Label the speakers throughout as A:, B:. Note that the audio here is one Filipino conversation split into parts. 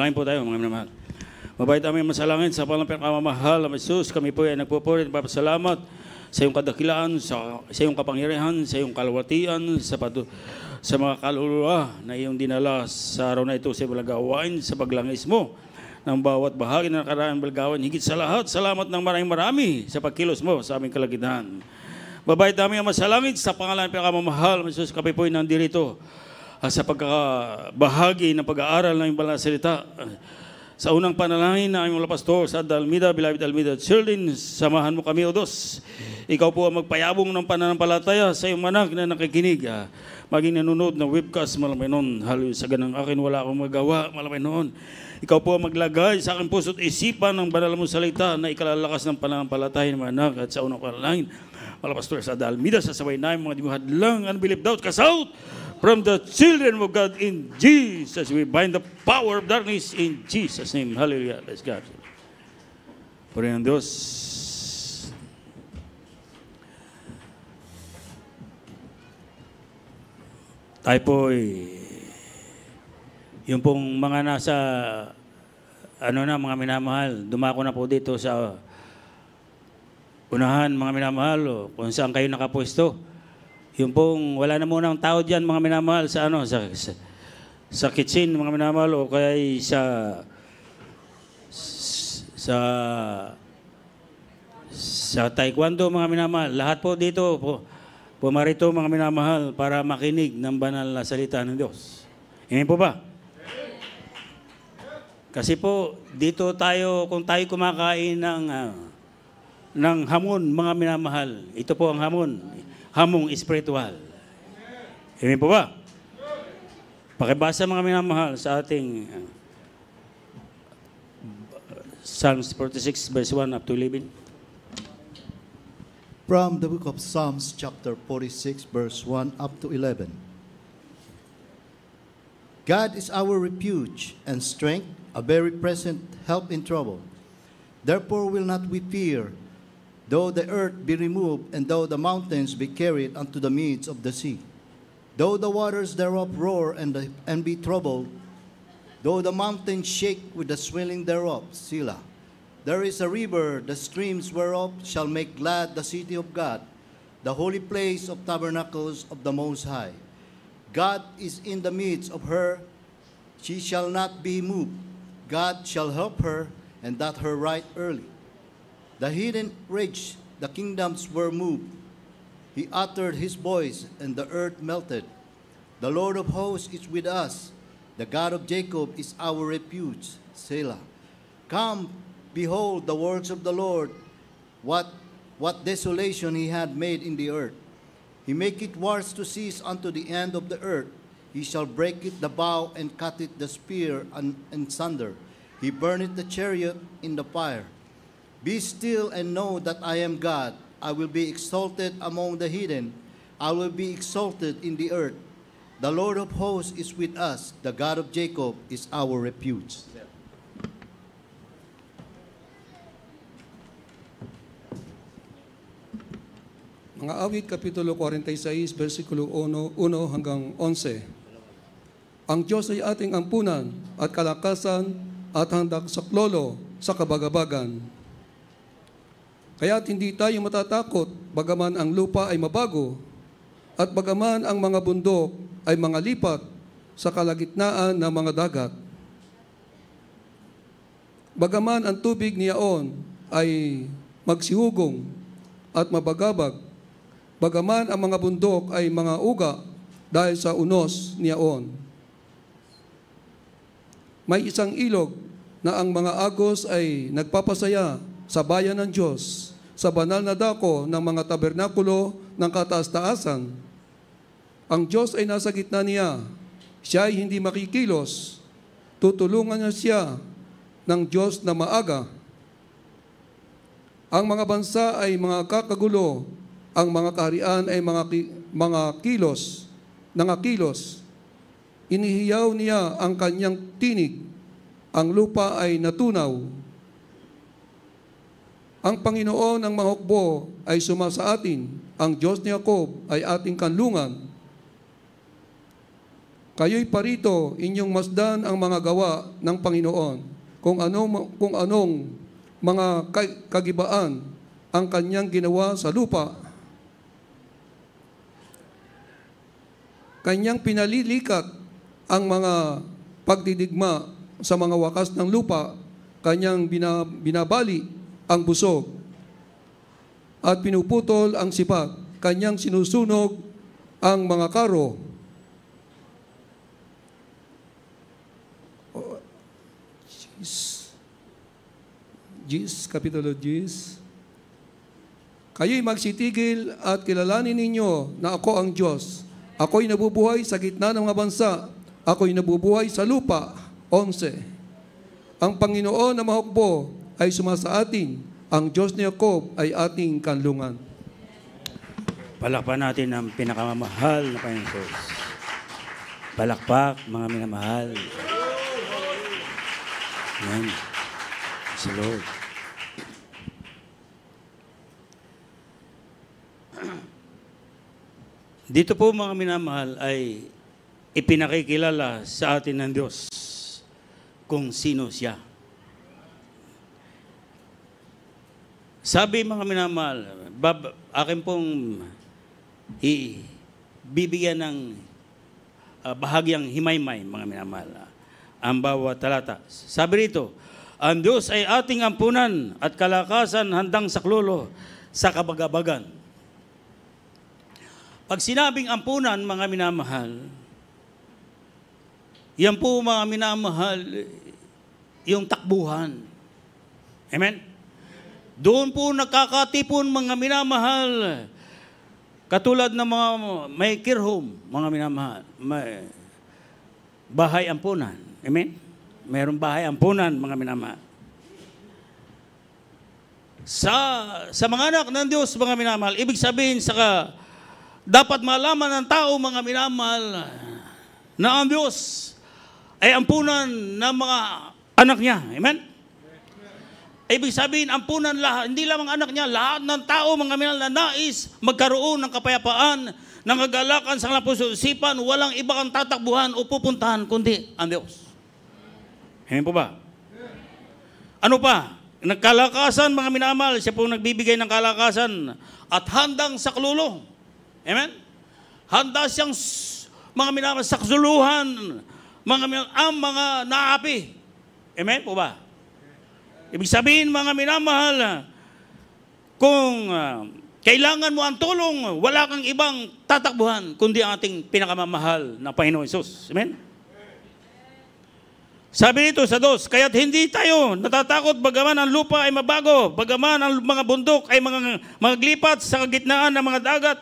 A: Manalangin po tayo, mga minamahal. Mabait aming masalangin sa palampang kamamahal na Jesus. Kami po ay nagpupuri at papasalamat sa iyong kadakilaan, sa iyong kapangyarihan, sa iyong kalwatian, sa mga kaluluwa na iyong dinala sa araw na ito sa balagawain, sa paglangis mo ng bawat bahagi ng nakaraan balagawain. Higit sa lahat, salamat ng marami sa pagkilos mo sa aming kalagitnaan. Mabait aming masalangin sa pangalan ng kamamahal na Jesus. Kami po ay nandirito sa pagkabahagi ng pag-aaral ng iyong banal na salita. Sa unang panalangin na aming mga pastor sa Almeida, Beloved Almeida Children, samahan mo kami, O Diyos. Ikaw po ang magpayabong ng pananampalataya sa iyong anak na nakikinig. Maging nanonood ng webcast, malamay noon. Halo sa ganang akin, wala akong magawa, malamay noon. Ikaw po ang maglagay sa aking puso't isipan ng banal mong salita na ikalalakas ng pananampalataya ng mga anak. At sa unang panalangin, mga pastor sa Almeida, sasabay namin mga dimuhad lang, unbelief, doubt, cast out from the children of God in Jesus. We bind the power of darkness in Jesus' name. Hallelujah. Let's go. Purihan ng Diyos. Tayo po yung pong mga nasa mga minamahal, dumako na po dito sa unahan, mga minamahal, kung saan kayo nakapwesto. Yung pong wala na munang tao diyan, mga minamahal, sa kitchen, mga minamahal, o kaya sa taekwondo, mga minamahal. Lahat po dito pumarito, mga minamahal, para makinig ng banal na salita ng Diyos. Amen po ba? Kasi po dito tayo, kung tayo kumakain ng hamon, mga minamahal, ito po ang hamong espiritual. Amen po ba? Pakibasa, mga minamahal, sa ating Psalms 46 verse 1 up to 11.
B: From the book of Psalms chapter 46 verse 1 up to 11. God is our refuge and strength, a very present help in trouble. Therefore will not we fear, though the earth be removed, and though the mountains be carried unto the midst of the sea. Though the waters thereof roar and be troubled, though the mountains shake with the swelling thereof, Selah. There is a river, the streams whereof shall make glad the city of God, the holy place of tabernacles of the Most High. God is in the midst of her, she shall not be moved. God shall help her, and that her right early. The heathen raged, the kingdoms were moved. He uttered his voice, and the earth melted. The Lord of hosts is with us. The God of Jacob is our refuge. Selah. Come, behold the works of the Lord, what desolation he had made in the earth. He maketh wars to cease unto the end of the earth. He shall break it the bow and cut it the spear and sunder. He burneth the chariot in the fire. Be still and know that I am God. I will be exalted among the heathen. I will be exalted in the earth. The Lord of hosts is with us. The God of Jacob is our refuge.
C: Mga awit, Kapitulo 46, versikulo 1 hanggang 11. Ang Diyos ay ating ampunan at kalakasan at handak saklolo sa kabagabagan. Kaya't hindi tayo matatakot, bagaman ang lupa ay mabago, at bagaman ang mga bundok ay mga lipat sa kalagitnaan ng mga dagat. Bagaman ang tubig niyaon ay magsihugong at mabagabag, bagaman ang mga bundok ay mga uga dahil sa unos niyaon. May isang ilog na ang mga agos ay nagpapasaya sa bayan ng Diyos, sa banal na dako ng mga tabernakulo ng kataas-taasan. Ang Diyos ay nasa gitna niya. Siya ay hindi makikilos. Tutulungan niya siya ng Diyos na maaga. Ang mga bansa ay mga kakagulo. Ang mga kaharian ay mga kilos. Inihiyaw niya ang kanyang tinig. Ang lupa ay natunaw. Ang Panginoon ng mga hukbo ay sumasa atin. Ang Diyos ni Jacob ay ating kanlungan. Kayo'y parito, inyong masdan ang mga gawa ng Panginoon, kung anong mga kagibaan ang kanyang ginawa sa lupa. Kanyang pinalilikat ang mga pagdidigma sa mga wakas ng lupa, kanyang binabali ang busog at pinuputol ang sipat, kanyang sinusunog ang mga karo. Kapitulo 10. Kayo'y magsitigil at kilalanin ninyo na ako ang Diyos. Ako'y nabubuhay sa gitna ng mga bansa. Ako'y nabubuhay sa lupa. 11. Ang Panginoon na mahukbo ay sumasa atin. Ang Diyos ni Jacob ay ating kanlungan.
A: Palakpan natin ang pinakamamahal na Panginoon Diyos. Palakpak, mga minamahal. Amen. Sa Lord. Dito po mga minamahal ay ipinakikilala sa atin ng Diyos kung sino siya. Sabi mga minamahal, akin pong bibigyan ng bahagyang himaymay mga minamahal ang bawat talata. Sabi rito, ang Diyos ay ating ampunan at kalakasan handang saklolo sa kabagabagan. Pag sinabing ampunan, mga minamahal, yan po mga minamahal, yung takbuhan. Amen? Doon po nakakatipon mga minamahal, katulad ng mga may care home, mga minamahal, may bahay ampunan. Amen? Mayroong bahay ampunan, mga minamahal. Sa mga anak ng Diyos, mga minamahal, ibig sabihin dapat malaman ng tao, mga minamahal, na ang Diyos ay ampunan ng mga anak niya. Amen? Ibig sabihin, ampunan lahat, hindi lamang anak niya, lahat ng tao, mga minamahal, na nais magkaroon ng kapayapaan, ng kagalakan sa kanilang puso isipan, walang iba kang tatakbuhan o pupuntahan, kundi ang Diyos. Amen po ba? Ano pa? Nagkalakasan, mga minamahal, siya po nagbibigay ng kalakasan at handang saklolo. Amen? Handa siyang mga minamahal saksuluhan, ang mga naapi. Amen po ba? Ibig sabihin, mga minamahal, kung kailangan mo ang tulong, wala kang ibang tatakbuhan, kundi ang ating pinakamamahal na Panginoon Hesus. Amen? Sabi nito sa 2, kaya't hindi tayo natatakot bagaman ang lupa ay mabago, bagaman ang mga bundok ay maglipat sa kagitnaan ng mga dagat.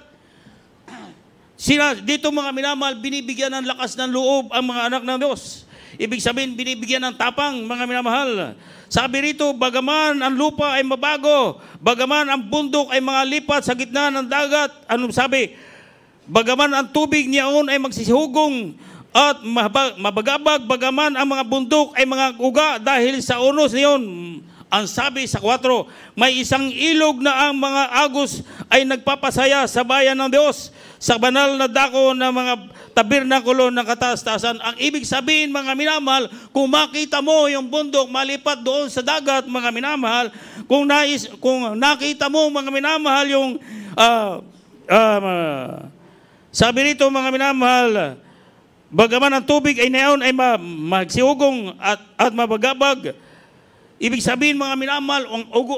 A: Dito mga minamahal, binibigyan ng lakas ng loob ang mga anak ng Diyos. Ibig sabihin, binibigyan ng tapang, mga minamahal. Sabi rito, bagaman ang lupa ay mabago, bagaman ang bundok ay mga lipat sa gitna ng dagat. Anong sabi? Bagaman ang tubig niyaon ay magsisihugong at mabagabag, bagaman ang mga bundok ay mga uga dahil sa unos niyon. Ang sabi sa 4, may isang ilog na ang mga agos ay nagpapasaya sa bayan ng Diyos, sa banal na dako ng mga tabernakulo ng kataas-taasan. Ang ibig sabihin, mga minamahal, kung makita mo yung bundok malipat doon sa dagat, mga minamahal, kung nakita mo, mga minamahal, yung sabi rito, mga minamahal, bagaman ang tubig ay nayon ay magsiugong at mabagabag. Ibig sabihin, mga minamahal,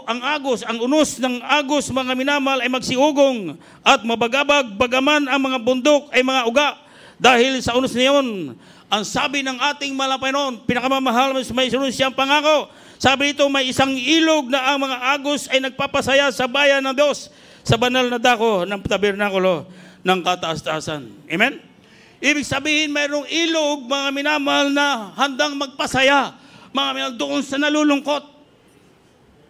A: ang agos, ang unos ng agos, mga minamahal, ay magsiugong at mabagabag, bagaman ang mga bundok ay mga uga. Dahil sa unos niyon, ang sabi ng ating Panginoon, pinakamamahal, may sunod siyang pangako. Sabi nito, may isang ilog na ang mga agos ay nagpapasaya sa bayan ng Diyos, sa banal na dako ng tabernakulo ng kataas-taasan. Amen? Ibig sabihin, mayroong ilog, mga minamahal, na handang magpasaya, mga minamahal, doon sa nalulungkot.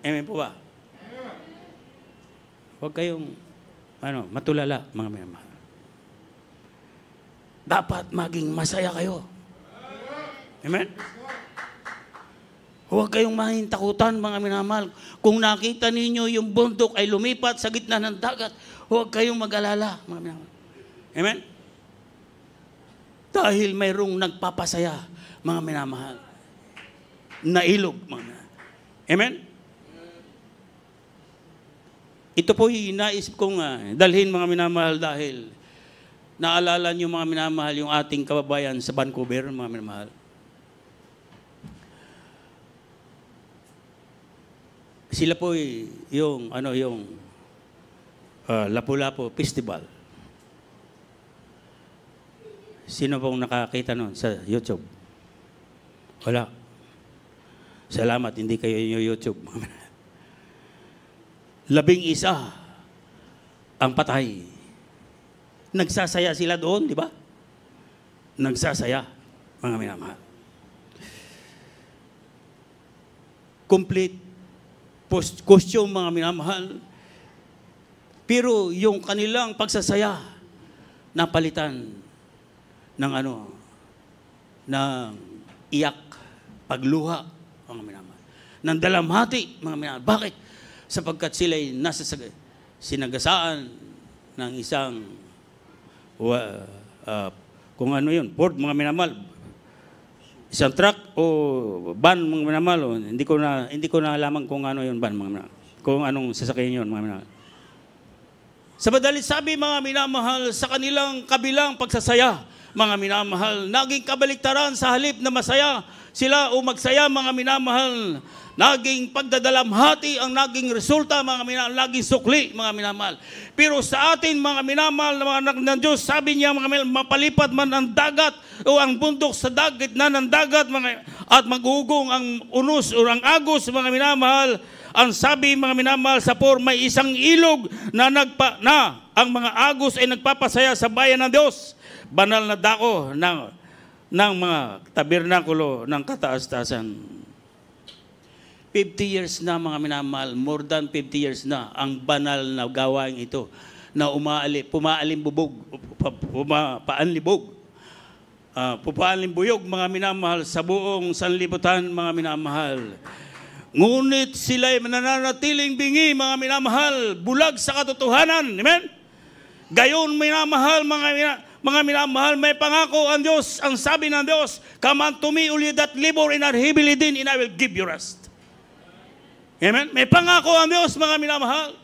A: Amen po ba? Huwag kayong matulala, mga minamahal. Dapat maging masaya kayo. Amen? Huwag kayong mahintakutan, mga minamahal. Kung nakita ninyo yung bundok ay lumipat sa gitna ng dagat, huwag kayong mag-alala, mga minamahal. Amen? Dahil mayroong nagpapasaya, mga minamahal, na ilog, mga minamahal. Amen? Ito po naisip kong dalhin, mga minamahal, dahil naalala niyo, mga minamahal, yung ating kababayan sa Vancouver, mga minamahal. Sila po yung Lapu-Lapu Festival. Sino pong nakakita nun sa YouTube? Wala. Salamat, hindi kayo yung YouTube. 11 ang patay. Nagsasaya sila doon, di ba? Nagsasaya, mga minamahal. Complete costume, mga minamahal. Pero yung kanilang pagsasaya, napalitan ng ng iyak, pagluha, mga minamahal. Ng dalamhati, mga minamahal. Bakit? Sapagkat sila'y nasa sinagasaan ng isang kung ano yun, Ford, mga minamahal. Isang truck o van, mga minamahal. Hindi ko na alaman kung ano yun, van, mga minamahal. Kung anong sasakyan yun, mga minamahal. Sa madalit sabi, mga minamahal, sa kanilang kabilang pagsasaya, mga minamahal, naging kabaliktaran sa halip na masaya sila o magsaya, mga minamahal. Naging pagdadalamhati ang naging resulta, mga minamahal, naging sukli, mga minamahal. Pero sa atin, mga minamahal, na mga anak ng Diyos, sabi niya, mga minamahal, mapalipad man ang dagat o ang bundok sa gitna ng dagat, at maghugong ang unos o ang agos, mga minamahal. Ang sabi, mga minamahal, sa may isang ilog na ang mga agos ay nagpapasaya sa bayan ng Diyos. Banal na dako ng mga tabernakulo ng kataas-taasan. 50 years na, mga minamahal, more than 50 years na ang banal na gawain ito na pumaalimbuyog, mga minamahal, sa buong sanlibutan, mga minamahal. Ngunit sila'y mananatiling bingi, mga minamahal, bulag sa katotohanan. Amen? Gayon, minamahal, mga minamahal, may pangako ang Diyos. Ang sabi ng Diyos, "Come unto me, all ye that labor and are heavy laden, and I will give you rest." Amen? May pangako ang Diyos, mga minamahal.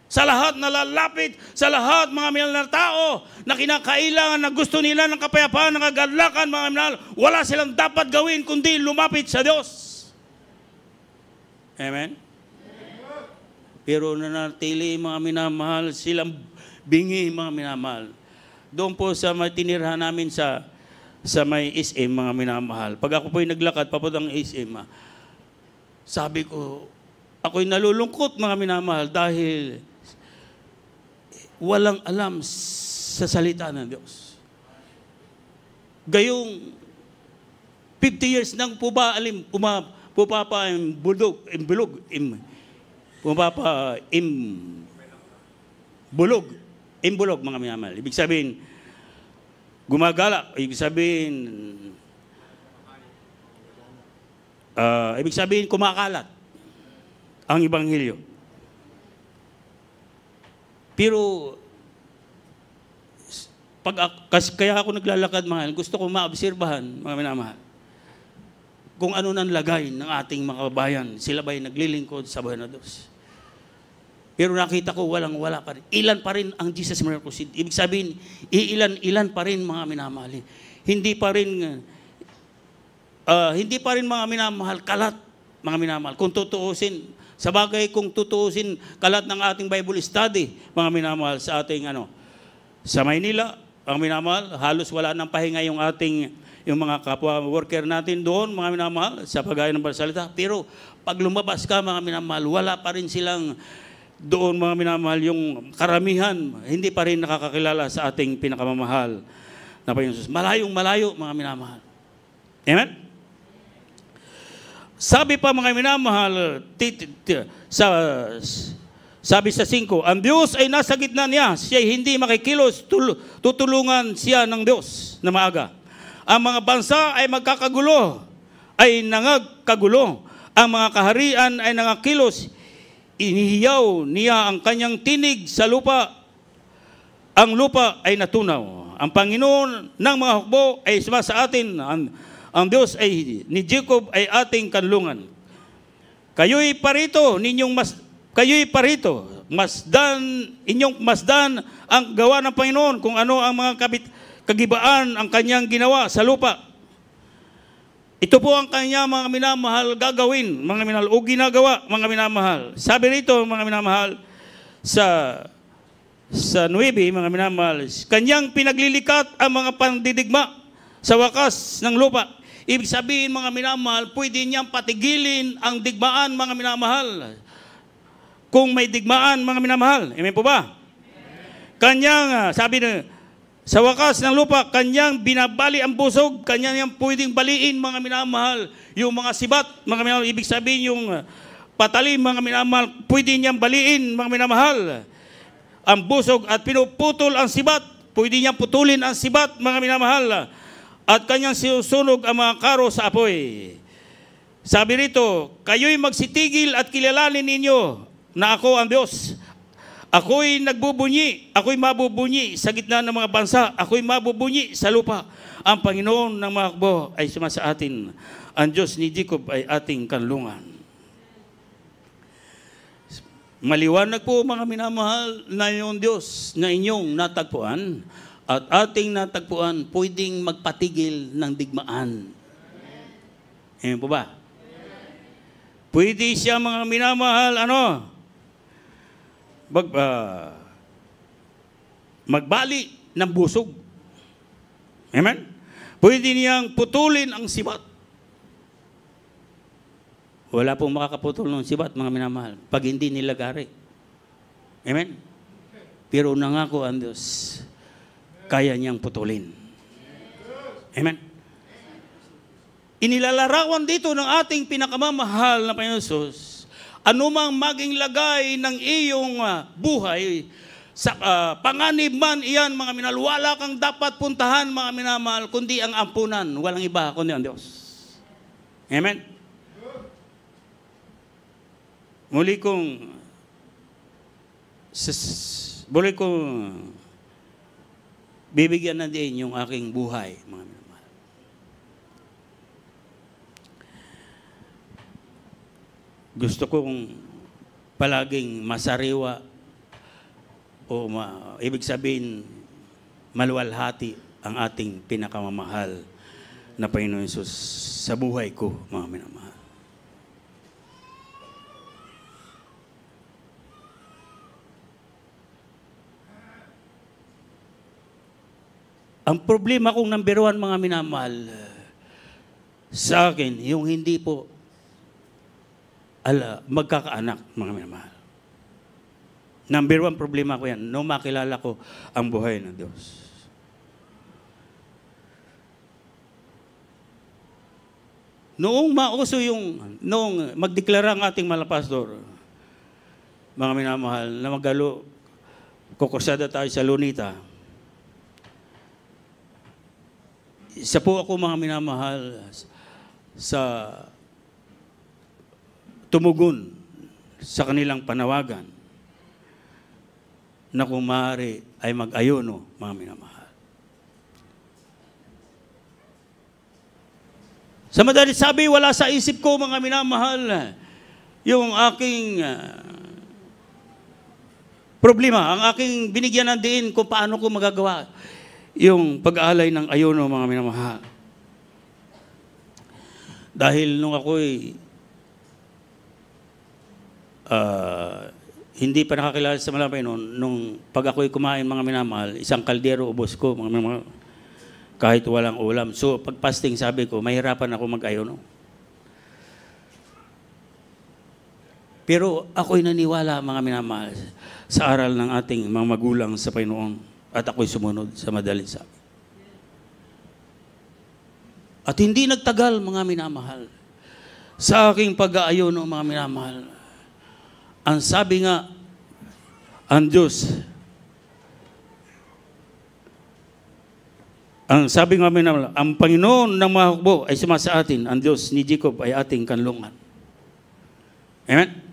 A: Sa lahat na lalapit, sa lahat, mga minamahal na tao, na kinakailangan, na gusto nila ng kapayapaan, ng kagalakan, mga minamahal, wala silang dapat gawin kundi lumapit sa Diyos. Amen? Pero nanatili, mga minamahal, silang bingi, mga minamahal. Doon po sa may tinirhan namin sa may SM, mga minamahal. Pag ako po'y naglakad, papuntang SM, sabi ko, ako'y nalulungkot, mga minamahal, dahil walang alam sa salita ng Diyos. Gayong 50 years nang bulog, mga minamahal. Ibig sabihin, gumagala. Ibig sabihin, kumakalat ang Ebanghelyo. Pero, kaya ako naglalakad, mahal, gusto ko maobserbahan, mga minamahal, kung ano nang lagay ng ating mga kababayan. Sila ba'y naglilingkod sa bayan ng Diyos? Pero nakita ko, walang-wala pa rin. Ilan pa rin ang Jesus Miracle Seed. Ibig sabihin, ilan pa rin, mga minamahal. Hindi pa rin, mga minamahal, kalat, mga minamahal. Kung tutuusin, sa bagay kung tutuusin, kalat ng ating Bible study, mga minamahal, sa ating, sa Maynila, ang minamahal, halos wala nang pahinga yung mga kapwa worker natin doon, mga minamahal, sa paggawa ng salita. Pero, pag lumabas ka, mga minamahal, wala pa rin silang doon, mga minamahal, yung karamihan, hindi pa rin nakakakilala sa ating pinakamamahal na Panginoon Jesus. Malayong-malayo, mga minamahal. Amen? Sabi pa, mga minamahal, sabi sa 5, ang Diyos ay nasa gitna niya, siya hindi makikilos, tutulungan siya ng Diyos na maaga. Ang mga bansa ay magkakagulo, ay nangagkagulo. Ang mga kaharian ay nangakilos, inihiyaw niya ang kanyang tinig sa lupa. ang lupa ay natunaw. Ang Panginoon ng mga hukbo ay sumasa atin. Ang Diyos ay ni Jacob ay ating kanlungan. Kayo'y parito, kayo'y parito. Inyong masdan ang gawa ng Panginoon kung ano ang mga kagibaan ang kanyang ginawa sa lupa. Ito po ang kanya mga minamahal gagawin, mga minamahal, o ginagawa, mga minamahal. Sabi rito, mga minamahal, sa 9, mga minamahal, kanyang pinaglilikat ang mga pandidigma sa wakas ng lupa. Ibig sabihin, mga minamahal, pwede niyang patigilin ang digmaan, mga minamahal. Kung may digmaan, mga minamahal. Amen po ba? Kanyang, sabi na, sa wakas ng lupa, kanyang binabali ang busog, kanyang pwedeng baliin, mga minamahal, yung mga sibat, mga minamahal, ibig sabihin yung patalim, mga minamahal, pwede niyang baliin, mga minamahal, ang busog at pinuputol ang sibat, pwede niyang putulin ang sibat, mga minamahal, at kanyang sinusunog ang mga karo sa apoy. Sabi rito, kayo'y magsitigil at kilalanin ninyo na ako ang Diyos. Ako'y nagbubunyi, ako'y mabubunyi sa gitna ng mga bansa, ako'y mabubunyi sa lupa. Ang Panginoon ng mga hukbo ay sumasa atin. Ang Diyos ni Jacob ay ating kanlungan. Maliwanag po, mga minamahal, na yung Diyos na inyong natagpuan at ating natagpuan pwedeng magpatigil ng digmaan. Amen po ba? Pwede siya, mga minamahal, magbali ng busog. Amen? Pwede niyang putulin ang sibat. Wala pong makakaputol ng sibat, mga minamahal, pag hindi nilagari. Amen? Pero nangako ang Diyos, kaya niyang putulin. Amen? Inilalarawan dito ng ating pinakamamahal na Panginoon Jesus, anumang maging lagay ng iyong buhay, sa panganib man iyan, mga minamahal, wala kang dapat puntahan, mga minamahal, kundi ang ampunan. Walang iba, kundi ang Diyos. Amen? Muli kong bibigyan na din yung aking buhay, mga minamahal. Gusto kong palaging masariwa o ibig sabihin maluwalhati ang ating pinakamamahal na Panginoon Jesus sa buhay ko, mga minamahal. Ang problema kong number 1, mga minamahal, sa akin, yung hindi po magkakaanak, mga minamahal. Number 1 problema ko yan, nung makilala ko ang buhay ng Diyos. Noong mauso noong magdeklara ang ating mga pastor, mga minamahal, na kukursada tayo sa Lunita. Isa po ako, mga minamahal, sa tumugon sa kanilang panawagan na kung maaari ay mag-ayuno, mga minamahal. Sa madalit sabi, wala sa isip ko, mga minamahal, yung aking problema, ang aking binigyan ng diin kung paano ko magagawa yung pag-aalay ng ayuno, mga minamahal. Dahil nung ako'y hindi pa nakakilala sa Malapay noon, nung pag ako'y kumain, mga minamahal, isang kaldero ubos ko, mga minamahal, kahit walang ulam. So, pag fasting, sabi ko, mahirapan ako mag-ayuno. Pero ako'y naniwala, mga minamahal, sa aral ng ating mga magulang sa Panginoon, at ako'y sumunod sa madaling sabi. At hindi nagtagal, mga minamahal, sa aking pag-aayuno, mga minamahal, ang sabi nga, ang Diyos, ang sabi nga, ang Panginoon ng mga hukbo ay sumasa atin, ang Diyos ni Jacob ay ating kanlungan. Amen?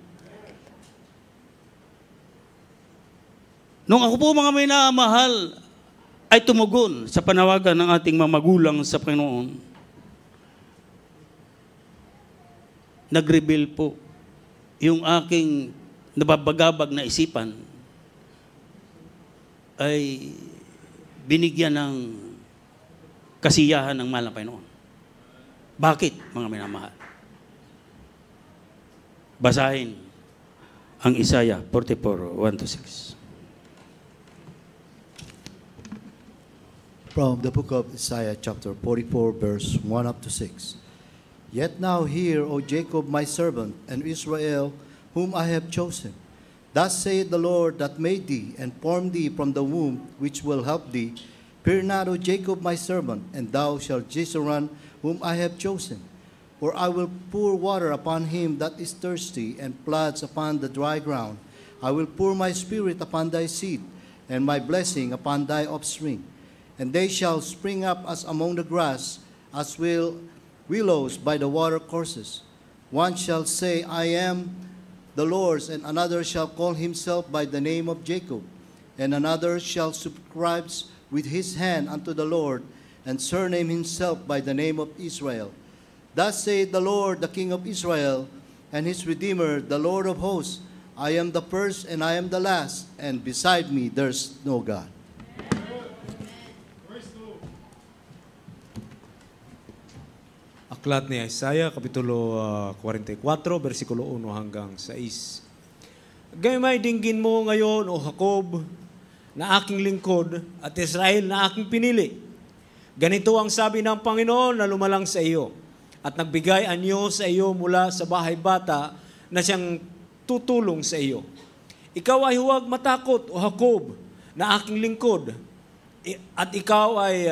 A: Nung ako po mga minamahal ay tumugon sa panawagan ng ating mga magulang sa Panginoon, nag-reveal po yung aking nababagabag na isipan ay binigyan ng kasiyahan ng mahal na Panginoon. Bakit, mga minamahal? Basahin ang Isaiah 44, 1-6.
B: From the book of Isaiah chapter 44, verse 1 up to 6. Yet now hear, O Jacob my servant, and Israel whom I have chosen. Thus saith the Lord that made thee, and formed thee from the womb, which will help thee. Fear not, O Jacob my servant, and thou shalt Jeshurun whom I have chosen. For I will pour water upon him that is thirsty, and floods upon the dry ground. I will pour my spirit upon thy seed, and my blessing upon thy offspring. And they shall spring up as among the grass, as will willows by the water courses. One shall say, I am the Lord's, and another shall call himself by the name of Jacob. And another shall subscribe with his hand unto the Lord, and surname himself by the name of Israel. Thus saith the Lord, the King of Israel, and his Redeemer, the Lord of hosts, I am the first and I am the last, and beside me there's no God.
D: Aklat ni Isaiah, Kapitulo 44, versikulo 1 hanggang 6. Gayumay dinggin mo ngayon, O Jacob, na aking lingkod, at Israel na aking pinili. Ganito ang sabi ng Panginoon na lumalang sa iyo, at nagbigay anyo sa iyo mula sa bahay bata na siyang tutulong sa iyo. Ikaw ay huwag matakot, O Jacob, na aking lingkod, at ikaw ay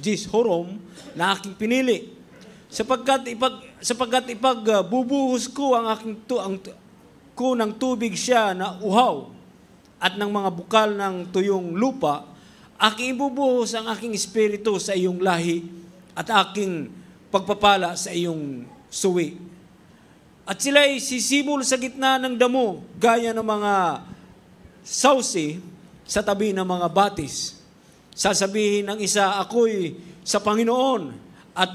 D: Jeshurun na aking pinili. Sapagkat ipagbubuhos ko ang ko ng tubig siya na uhaw at ng mga bukal ng tuyong lupa, aking ibubuhos ang aking espiritu sa iyong lahi at aking pagpapala sa iyong suwi. At sila'y sisibol sa gitna ng damo, gaya ng mga sausi sa tabi ng mga batis. Sasabihin ng isa, ako'y sa Panginoon, at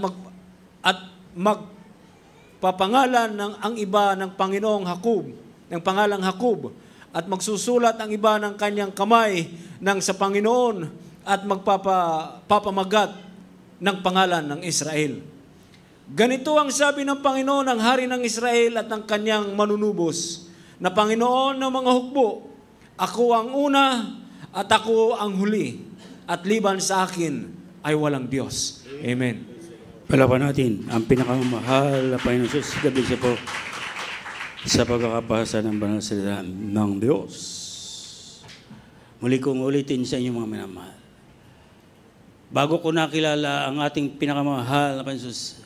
D: magpapangalan ang iba ng Panginoong Jacob, ng pangalang Jacob, at magsusulat ang iba ng kanyang kamay ng sa Panginoon, at magpapamagat ng pangalan ng Israel. Ganito ang sabi ng Panginoon, ang hari ng Israel at ng kanyang manunubos, na Panginoon ng mga hukbo, ako ang una at ako ang huli, at liban sa akin ay walang Diyos. Amen.
A: Palapan natin ang pinakamahal na Panginoon Jesus. Gabi siya po sa pagkakabasa ng banal na salita ng Diyos. Muli kong ulitin sa inyo mga minamahal. Bago ko nakilala ang ating pinakamahal na Panginoon Jesus,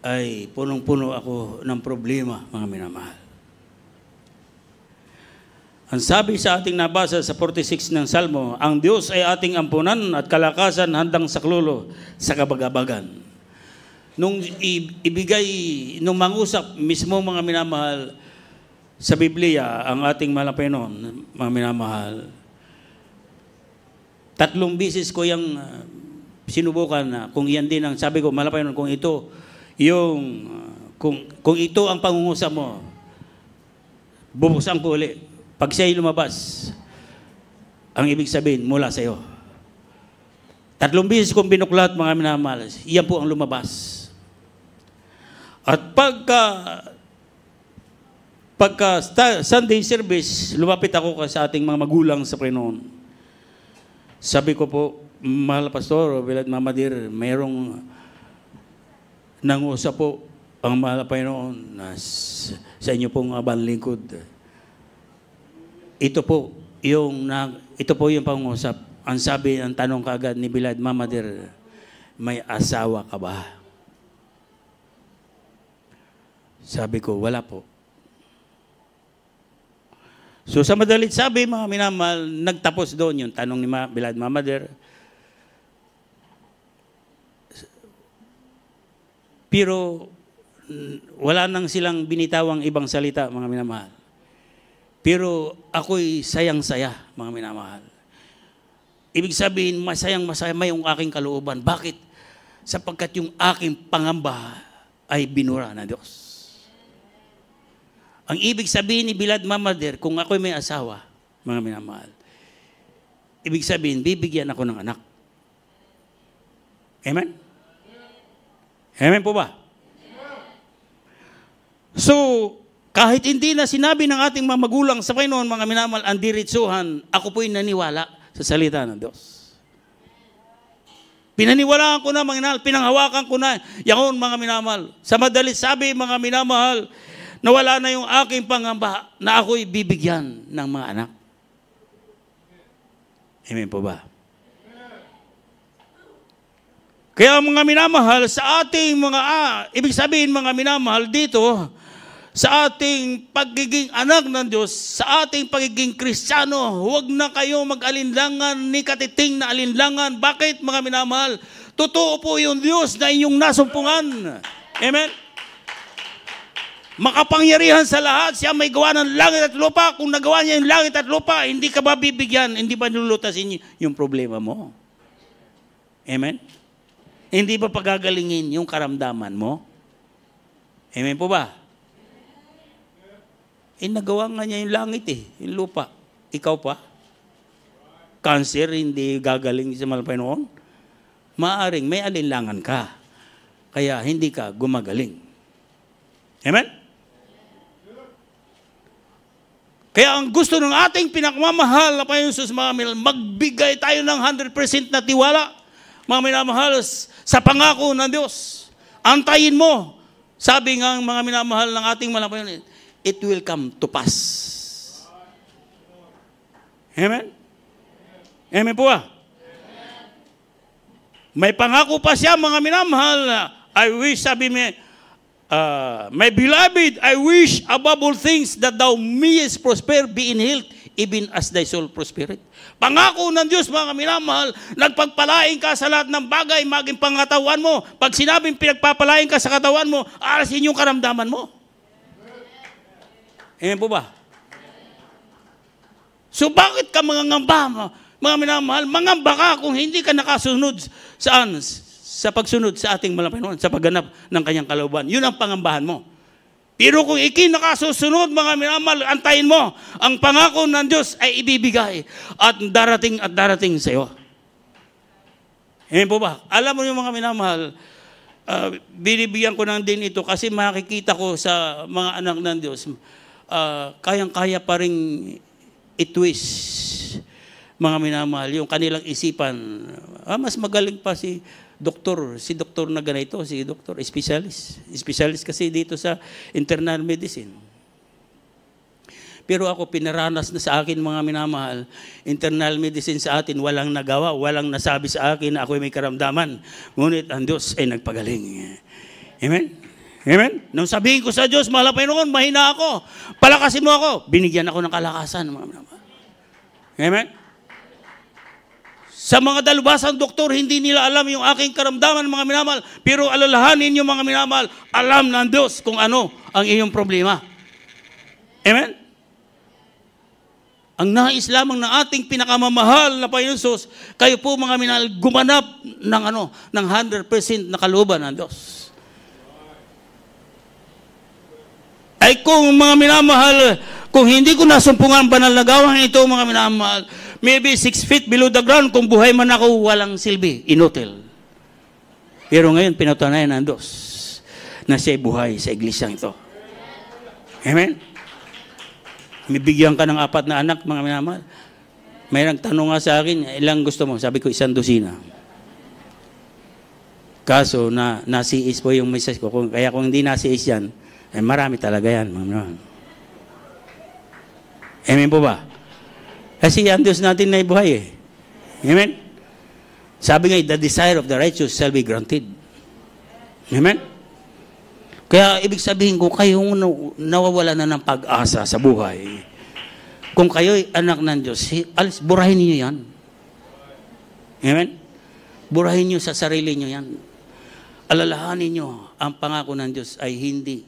A: ay punong-puno ako ng problema, mga minamahal. Ang sabi sa ating nabasa sa 46 ng Salmo, ang Diyos ay ating ampunan at kalakasan handang saklulo sa kabagabagan. Nung nung mangusap mismo mga minamahal sa Biblia, ang ating mahal na Panginoon, mga minamahal, 3 bisis ko yung sinubukan na kung iyan din ang sabi ko, mahal na Panginoon, kung ito ang pangungusap mo, bubuksan ko ulit. Pag siya'y lumabas, ang ibig sabihin, mula sa iyo. 3 bisis kong binuklat, mga minamahal, iyan po ang lumabas. At pagka Sunday service, lumapit ako sa ating mga magulang sa Panginoon. Sabi ko po, mahal na pastor, Bilad Mamadir, mayroong nangusap po ang mahal na Panginoon na sa inyo pong banlingkod. Ito po yung pangusap. Ang sabi, ang tanong kaagad ni Bilad Mamadir, may asawa ka ba? Sabi ko, wala po. So sa madalit sabi, mga minamahal, nagtapos doon yung tanong ni Bilad Mamadir. Pero wala nang silang binitawang ibang salita, mga minamahal. Pero ako'y sayang-saya, mga minamahal. Ibig sabihin, masayang-masaya yung aking kalooban. Bakit? Sapagkat yung aking pangamba ay binura ng Diyos. Ang ibig sabihin ni Bilad Mamader, kung ako'y may asawa, mga minamahal, ibig sabihin, bibigyan ako ng anak. Amen? Amen po ba? So, kahit hindi na sinabi ng ating mga magulang sa Panginoon, mga minamahal, ang diretsuhan, ako po'y naniwala sa salita ng Diyos. Pinaniwalaan ko na, mga minamahal, pinanghawakan ko na, yaon, mga minamahal. Sa madalit sabi, mga minamahal, nawala na yung aking pangamba na ako'y bibigyan ng mga anak. Amen po ba? Kaya mga minamahal, sa ating mga, ibig sabihin mga minamahal dito, sa ating pagiging anak ng Diyos, sa ating pagiging Kristiyano, huwag na kayo mag-alinlangan ni katiting na alinlangan. Bakit mga minamahal? Totoo po yung Diyos na inyong nasumpungan. Amen? Makapangyarihan sa lahat, siya may gawa ng langit at lupa. Kung nagawa niya yung langit at lupa, hindi ka ba bibigyan? Hindi ba nilulutasin yung problema mo? Amen? Hindi ba pagagalingin yung karamdaman mo? Amen po ba? Nagawa nga niya yung langit yung lupa. Ikaw pa? Cancer, hindi gagaling sa Panginoon? Maaring may alinlangan ka. Kaya hindi ka gumagaling. Amen? Kaya ang gusto ng ating pinakamamahal na Panginoon Jesus, mga minamahal, magbigay tayo ng 100% na tiwala, mga minamahal, sa pangako ng Diyos. Antayin mo. Sabi nga mga minamahal ng ating mahal na Panginoon, it will come to pass. Amen? Amen po ba? May pangako pa siya, mga minamahal. I wish, sabi mo, my beloved, I wish above all things that thou mayest prosper, be in health, even as thy soul prospereth. Pangako ng Diyos, mga minamahal, nagpagpalain ka sa lahat ng bagay, maging pangatawan mo. Pag sinabing pinagpapalain ka sa katawan mo, alasin yung karamdaman mo. Amen po ba? So bakit ka mangangamba, mga minamahal? Mangamba ka kung hindi ka nakasunod saan? Sa pagsunod sa ating Panginoon, sa pagganap ng kanyang kalooban. Yun ang pangambahan mo. Pero kung ikinakasusunod, mga minamahal, antayin mo, ang pangako ng Diyos ay ibibigay at darating sa iyo. Amen po ba? Alam mo yung mga minamahal, binibigyan ko ng din ito kasi makikita ko sa mga anak ng Diyos, kayang-kaya pa rin i-twist, mga minamahal, yung kanilang isipan. Mas magaling pa si doktor na ganito, si doktor, specialist kasi dito sa internal medicine. Pero ako, pinaranas na sa akin, mga minamahal, internal medicine sa atin, walang nagawa, walang nasabi sa akin na ako may karamdaman. Ngunit ang Diyos ay nagpagaling. Amen? Amen? Nung sabihin ko sa Diyos, mahal na Panginoon, mahina ako, palakasin mo ako, binigyan ako ng kalakasan, mga minamahal. Amen? Sa mga dalubasang doktor, hindi nila alam yung aking karamdaman, mga minamahal. Pero alalahanin niyo, mga minamahal, alam ng Diyos kung ano ang iyong problema. Amen? Ang nais lamang ng ating pinakamamahal na Panginoon Jesus, kayo po, mga minamahal, gumanap ng 100% na kalooban ng Diyos. Ay kung mga minamahal, kung hindi ko nasumpungan banal na gawain ito, mga minamahal, maybe 6 feet below the ground, kung buhay man ako, walang silbi, inutil. Pero ngayon, pinatunayan ng Diyos na siya'y buhay sa iglesyang ito. Amen? Mibigyan ka ng 4 na anak, mga minamahal. May nagtanong nga sa akin, ilang gusto mo? Sabi ko, 1 dosina. Kaso, nasiis po yung message ko. Kaya kung hindi nasiis yan, marami talaga yan, mga minamahal. Amen po ba? Kasi ang Diyos natin na buhay Amen? Sabi nga, the desire of the righteous shall be granted. Amen? Kaya ibig sabihin, kung kayo nawawala na ng pag-asa sa buhay, kung kayo'y anak ng Diyos, burahin niyo yan. Amen? Burahin niyo sa sarili niyo yan. Alalahanin niyo, ang pangako ng Diyos ay hindi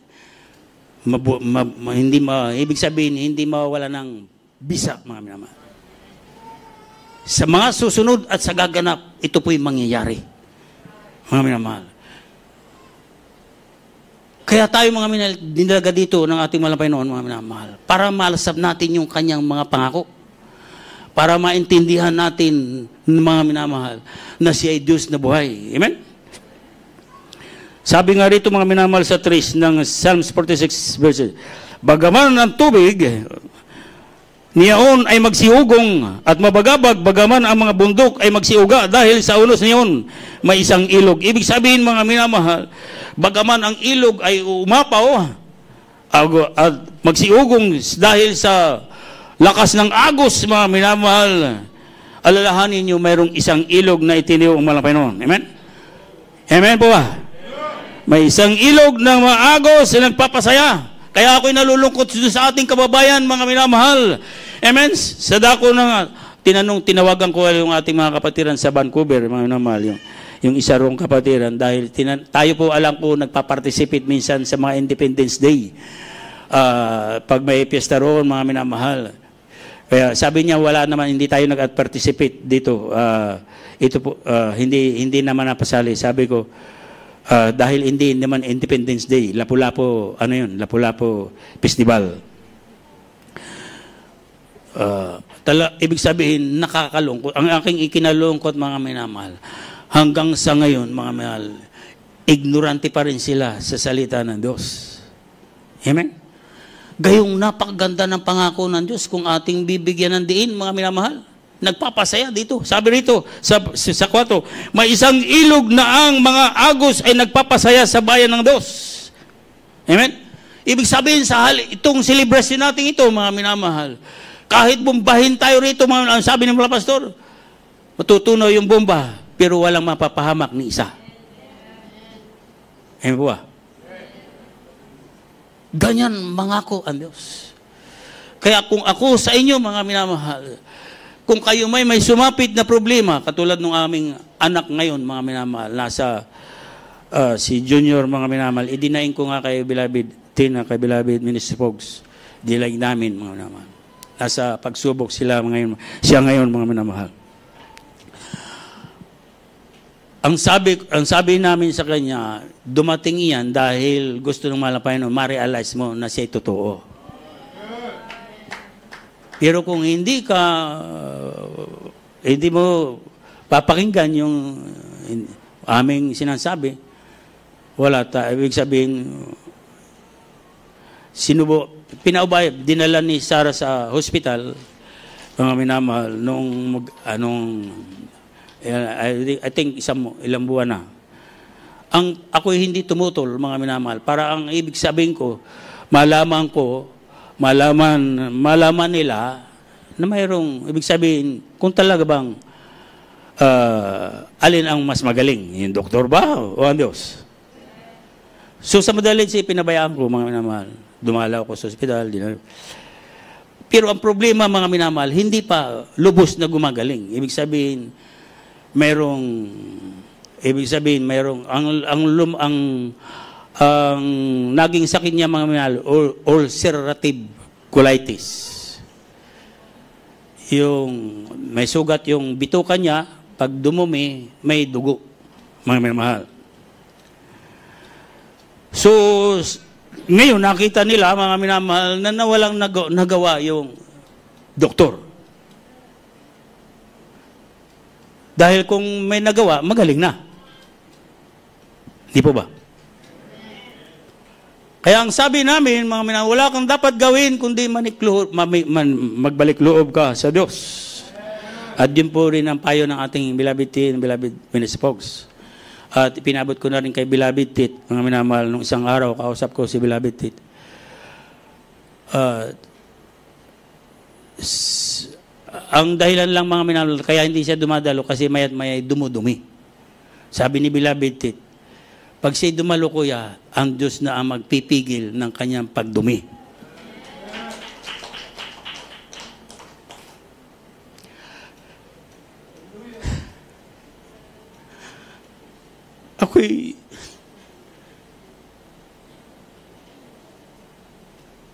A: ibig sabihin, hindi mawawala ng bisa, mga minamahal. Sa mga susunod at sa gaganap, ito po'y mangyayari. Mga minamahal. Kaya tayo mga minamahal, dinalaga dito ng ating mahal na Panginoon, mga minamahal, para malasap natin yung kanyang mga pangako. Para maintindihan natin, mga minamahal, na siya ay Diyos na buhay. Amen? Sabi nga rito, mga minamahal, sa 3 ng Psalms 46 verses, bagaman ng tubig, niyaon ay magsiugong at mabagabag, bagaman ang mga bundok ay magsiuga dahil sa unos niyon may isang ilog. Ibig sabihin, mga minamahal, bagaman ang ilog ay umapaw at magsiugong dahil sa lakas ng agos, mga minamahal, alalahanin niyo mayroong isang ilog na itiniw ang mahal na Panginoon. Amen? Amen po ba? May isang ilog ng maagos na nagpapasaya. Kaya ako'y nalulungkot sa ating kababayan, mga minamahal. Amen? Sa dako na tinawagan ko yung ating mga kapatiran sa Vancouver, mga minamahal, yung isa rong kapatiran, dahil tayo po alam po nagpa-participate minsan sa mga Independence Day. Pag may piyesta roon, mga minamahal. Kaya sabi niya, wala naman, hindi tayo nag-participate dito. Ito po, hindi naman napasali. Sabi ko, dahil hindi naman Independence Day, Lapu-Lapu, Lapu-Lapu Festival. Ibig sabihin, nakakalungkot. Ang aking ikinalungkot, mga minamahal, hanggang sa ngayon, mga minamahal, ignorante pa rin sila sa salita ng Diyos. Amen? Gayong napakaganda ng pangako ng Diyos kung ating bibigyan ng diin, mga minamahal. Nagpapasaya dito. Sabi rito sa 4, may isang ilog na ang mga agos ay nagpapasaya sa bayan ng Diyos. Amen? Ibig sabihin itong celebration natin ito, mga minamahal, kahit bombahin tayo rito, sabi ng mga pastor, matutunaw yung bomba, pero walang mapapahamak ni isa. Amen po ba? Ganyan mangako ang Diyos. Kaya kung ako sa inyo, mga minamahal, kung kayo may sumapit na problema, katulad ng aming anak ngayon, mga minamahal, nasa si Junior, mga minamahal, idinain ko nga kay Beloved Tina, kay Beloved Minister Fogs, dilag namin, mga minamahal. Nasa pagsubok siya ngayon, mga minamahal. Ang sabi namin sa kanya, dumating iyan dahil gusto ng mahal na Panginoon, ma-realize mo na siya totoo. Pero kung hindi mo papakinggan yung aming sinasabi, wala ibig sabihin, pinaubay, dinala ni Sarah sa hospital, mga minamahal, I think ilang buwan na. Ako'y hindi tumutol, mga minamahal, para ang ibig sabihin ko, malaman nila na mayroong, ibig sabihin, kung talaga bang alin ang mas magaling, yung doktor ba o ang Diyos? So sa madalit pinabayaan ko, mga minamahal, dumalaw ko sa ospital, pero ang problema, mga minamahal, hindi pa lubos na gumagaling. Ibig sabihin, ang naging sakit niya, mga minamahal, ulcerative colitis. Yung may sugat yung bituka niya, pag dumumi, may dugo, mga minamahal. So, ngayon nakita nila, mga minamahal, na walang nagawa yung doktor. Dahil kung may nagawa, magaling na. Di po ba? Kaya ang sabi namin, mga minamahal, wala kang dapat gawin kundi magbalik loob ka sa Diyos. At yun po rin ang payo ng ating Beloved Tit, Beloved Minister Fogs. At pinabot ko na rin kay Beloved Tit, mga minamahal, nung isang araw, kausap ko si Beloved Tit. Ang dahilan lang, mga minamahal, kaya hindi siya dumadalo kasi mayat may dumudumi. Sabi ni Beloved Tit, pag siya dumalo, kuya, ang Diyos na ang magpipigil ng kanyang pagdumi.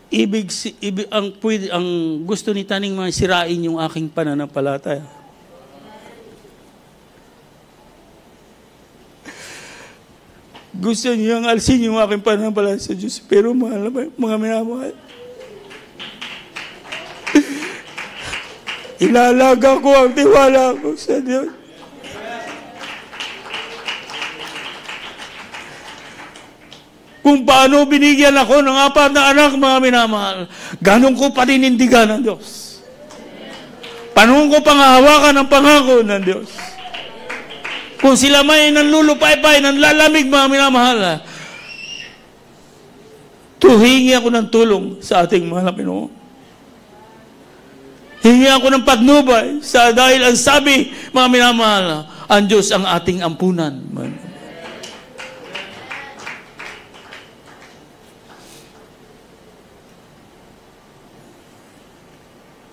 A: ang gusto ni Taning mga sirain yung aking pananampalataya. Gusto niyang alsin yung aking pananampalataya sa Diyos. Pero mga minamahal, ilalaga ko ang tiwala ko sa Diyos. Kung paano binigyan ako ng 4 na anak, mga minamahal, ganun ko paninindigan ng Diyos. Paano ko pangahawakan ang pangako ng Diyos. Kung sila may nanlulupay-pay, nanlalamig, mga minamahal, tuhingi ako ng tulong sa ating mahal na Panginoon. Hingi ako ng patnubay dahil ang sabi, mga minamahal, ang Diyos ang ating ampunan.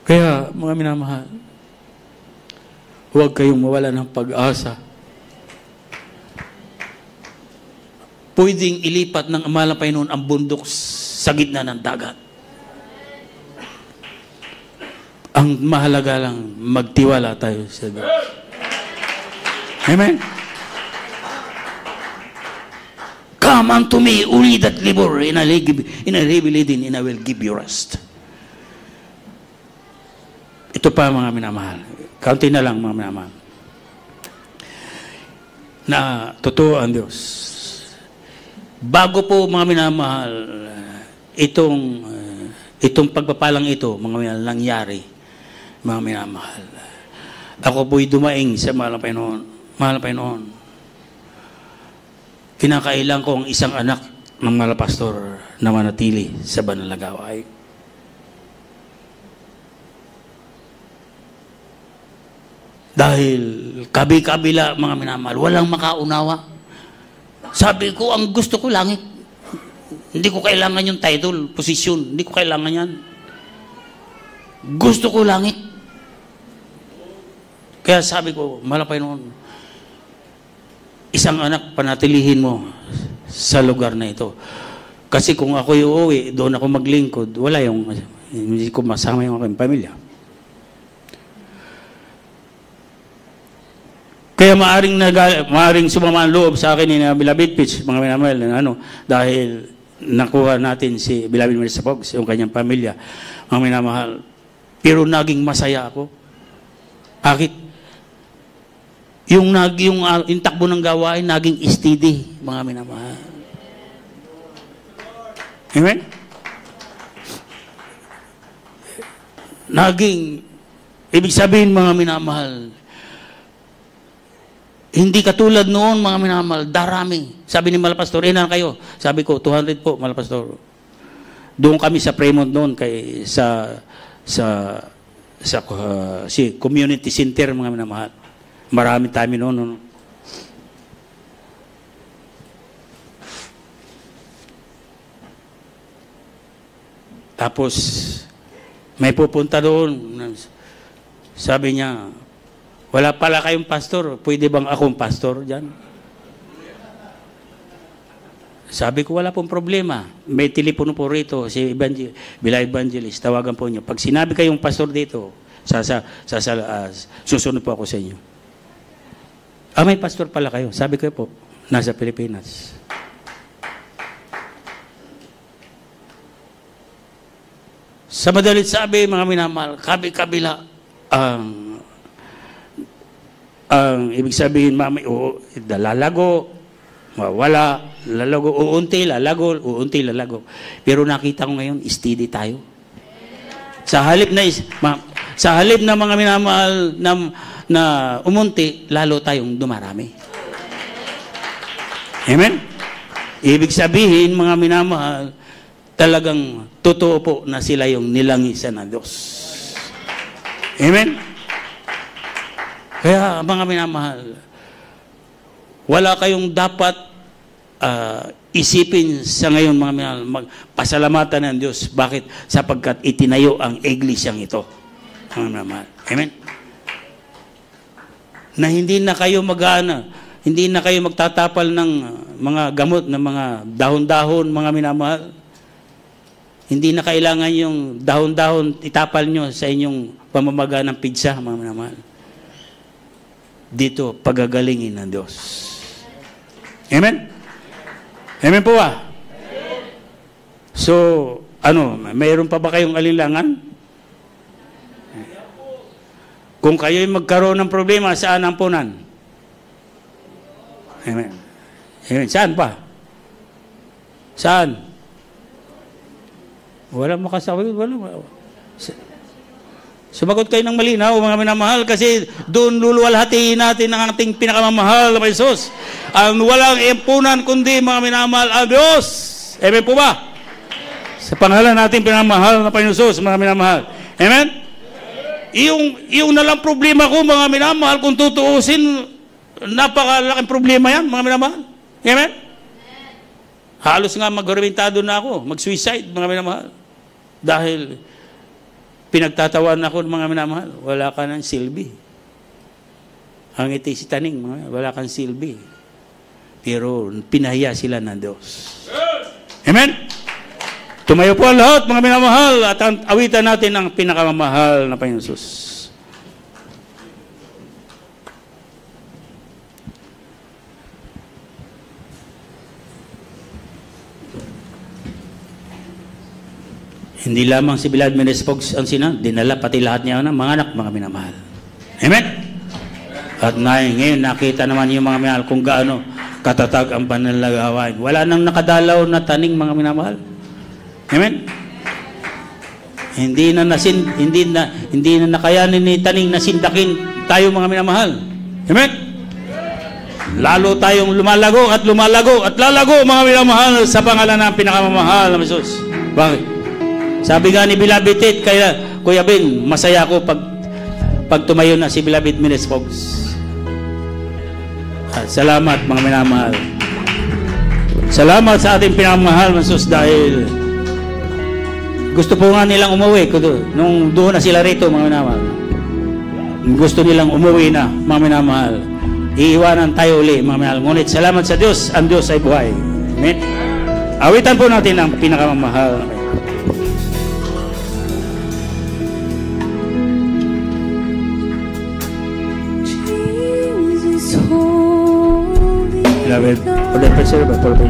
A: Kaya, mga minamahal, huwag kayong mawala ng pag-asa. Pwedeng ilipat ng mahal na Panginoon ang bundok sa gitna ng dagat. Ang mahalaga lang, magtiwala tayo sa Diyos. Amen? Come unto me, all ye that labor, and I heavy laden, and I will give you rest. Ito pa, mga minamahal. Kaunti na lang, mga minamahal. Na totoo ang Diyos. Bago po, mga minamahal, itong pagpapalang ito, mga minamahal, nangyari, mga minamahal. Ako po'y dumaing sa mahal na Panginoon. Mahal na Panginoon. Kinakailang ko ang isang anak ng mahal na pastor na manatili sa banal na gawain. Dahil kabi-kabila, mga minamahal, walang makaunawa. Sabi ko, ang gusto ko langit. Hindi ko kailangan yung title, posisyon. Hindi ko kailangan yan. Gusto ko langit. Kaya sabi ko, malapay noon, isang anak, panatilihin mo sa lugar na ito. Kasi kung ako'y uuwi, doon ako maglingkod, wala hindi ko masama yung aking pamilya. Kaya maaring sumama ang loob sa akin ni Beloved Pitch, mga minamahal, dahil nakuha natin si Beloved Marisa Fox, yung kanyang pamilya, mga minamahal. Pero naging masaya ako. Bakit? Yung takbo ng gawain, naging steady, mga minamahal. Amen? Ibig sabihin, mga minamahal, hindi katulad noon, mga minamahal, darami. Sabi ni Malapastor, ilan kayo? Sabi ko, 200 po, Malapastor. Doon kami sa Fremont noon, si community center, mga minamahal. Marami tayo noon. Tapos, may pupunta doon. Sabi niya, wala pala kayong pastor. Pwede bang akong pastor dyan? Sabi ko, wala pong problema. May telepono po rito, si Bila Evangelist. Tawagan po niyo. Pag sinabi kayong pastor dito, susunod po ako sa inyo. May pastor pala kayo. Sabi ko po, nasa Pilipinas. Sa madalit sabi, mga minamahal, kabi-kabila ang ibig sabihin, lalago, wala, lalago, uunti, lalago. Pero nakita ko ngayon, steady tayo. Sa halip na mga minamahal na umunti, lalo tayong dumarami. Amen? Ibig sabihin, mga minamahal, talagang totoo po na sila yung nilangisan ng Diyos. Amen? Kaya, mga minamahal, wala kayong dapat isipin sa ngayon, mga minamahal, magpasalamatan ng Diyos. Bakit? Sapagkat itinayo ang iglesyang ito. Mga minamahal. Amen? Na hindi na kayo hindi na kayo magtatapal ng mga gamot, ng mga dahon-dahon, mga minamahal. Hindi na kailangan yung dahon-dahon itapal nyo sa inyong pamamaga ng pizza, mga minamahal. Dito, pagagalingin ng Diyos. Amen? Amen po ba? So, mayroon pa ba kayong alinlangan? Kung kayo'y magkaroon ng problema, saan ang punan? Amen. Amen. Saan pa? Saan? Walang makasabi. Sumagot kayo ng malinaw, mga minamahal, kasi doon luluwalhatiin natin ang ating pinakamamahal na Jesus. Ang walang impunan kundi, mga minamahal, ang Diyos. Amen po ba? Sa pangalan natin pinamahal na Panginoon Jesus, mga minamahal. Amen? Yung nalang problema ko, mga minamahal, kung tutuusin, napakalaking problema yan, mga minamahal. Amen? Halos nga magrebentado na ako, mag-suicide, mga minamahal. Dahil pinagtatawan ako ng mga minamahal, wala ka ng silbi. Ang iti si Taning, wala kang silbi. Pero pinahiya sila ng Diyos. Amen? Tumayo po ang lahat, mga minamahal, at awitan natin ang pinakamamahal na Panginoon Jesus. Hindi lamang si Bilad Menespogs ang dinala pati lahat niya ng mga anak, mga minamahal. Amen? At ngayon nakita naman yung mga minamahal kung gaano katatag ang panlalagawain. Wala nang nakadalaw na taning, mga minamahal. Amen? Hindi na nakayanin ni taning na sindakin tayo, mga minamahal. Amen? Lalo tayong lumalago at lalago, mga minamahal, sa pangalan ng pinakamamahal na Jesus. Bakit? Sabi nga ni Beloved Tit, kaya Kuya Ben, masaya ako pag tumayo na si Beloved Menespogs. At salamat, mga minamahal. Salamat sa ating pinamahal, Jesus, dahil gusto po nga nilang umuwi nung doon na sila rito, mga minamahal. Gusto nilang umuwi na, mga minamahal. Iiwanan tayo uli, mga minamahal. Ngunit salamat sa Diyos, ang Diyos ay buhay. Amen? Awitan po natin ang pinakamamahal. Beloved, for the preserve, for the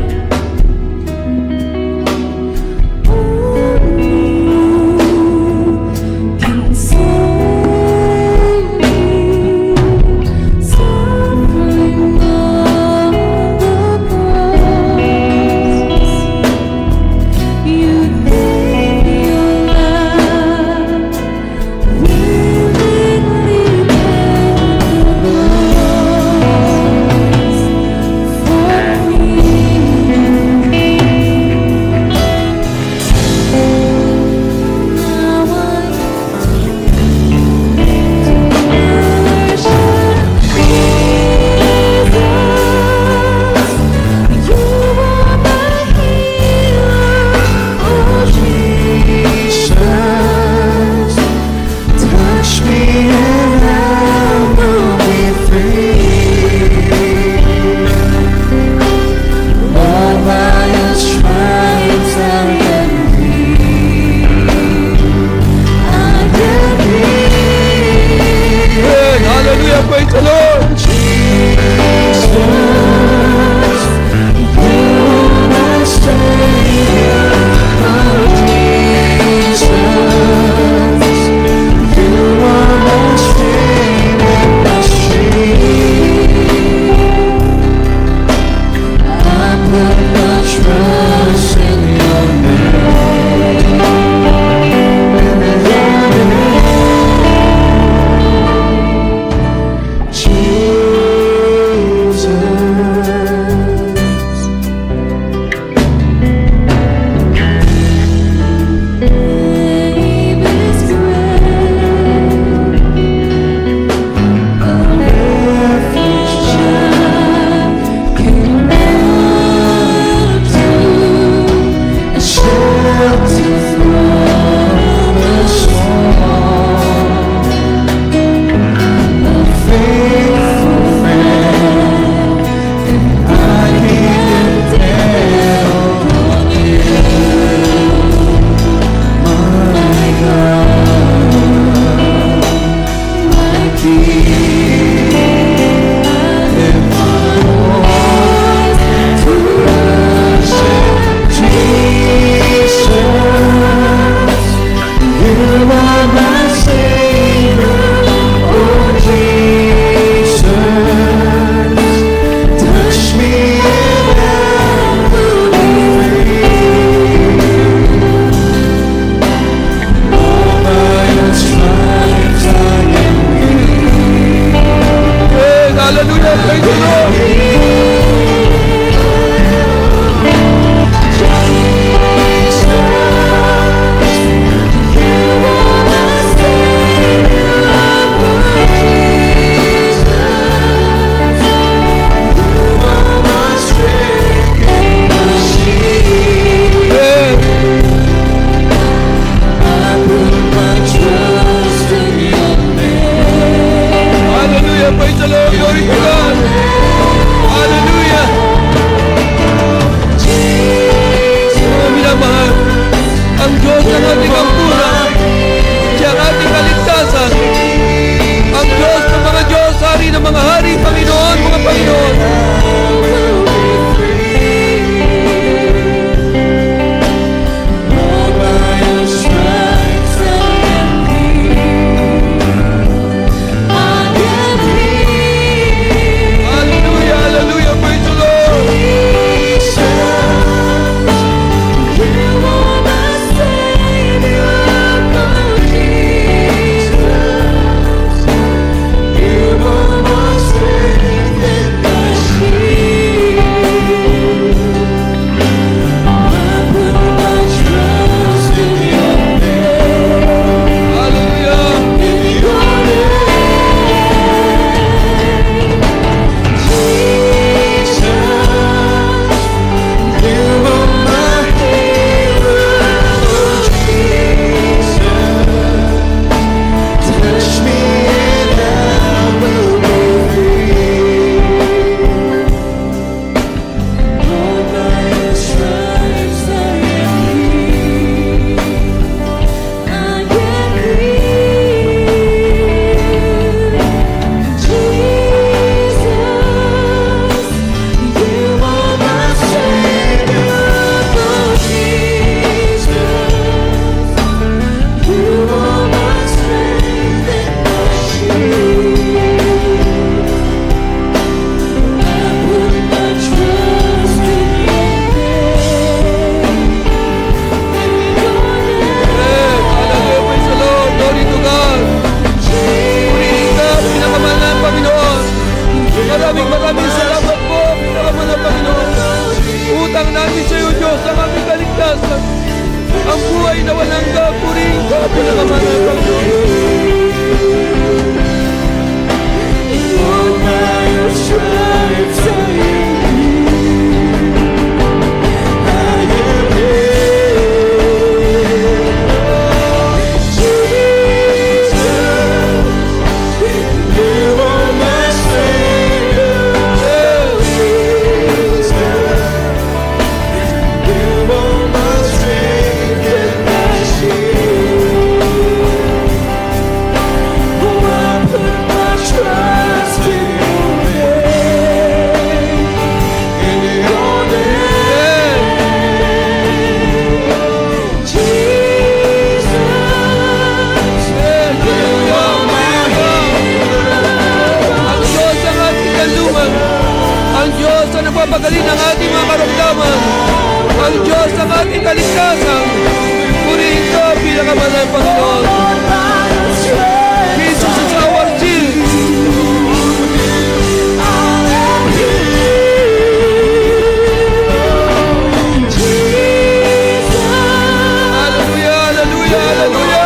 C: buhay na walang hanggan. Purihin ka, pinakaman ng Panginoon. Pagaling ang ating mga karamdaman, ang Diyos ang ating kaligtasan. Purihin ka, pinakaman ng Panginoon. Jesus is our shield. Hallelujah, hallelujah, hallelujah.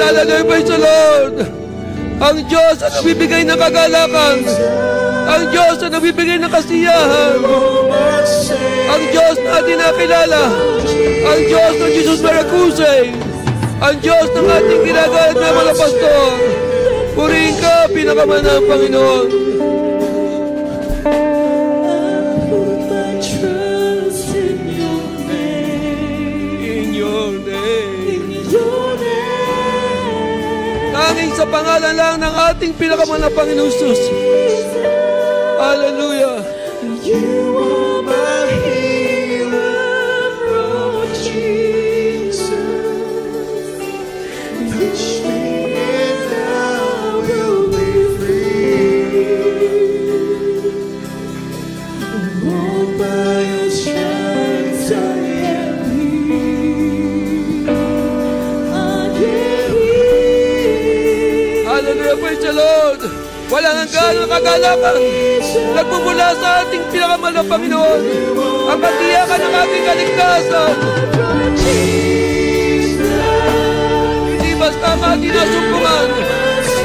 C: Hallelujah, praise the Lord. Ang Diyos ang nagbibigay ng kagalakan. Ang Diyos ang nagbibigay ng kasiyahan. Ang Diyos na ating nakilala. Ang Diyos ng Jesus Maracuse. Ang Diyos ng ating ginagalit na mga pastor. Purihin ka, pinakaman ng Panginoon. Tanging sa pangalan lang ng ating pinakaman na Panginoon Jesus. Hallelujah. You are my healer, Lord Jesus. Touch me and I will be free. Walk by your stripes I am healed. Hallelujah, praise the Lord. Walang hanggan ang kagalakan. Nagmumula sa ating pinakamahal na Panginoon. Ang katiyakan ng ating kaligtasan. Hindi basta ang ating nasumpungan.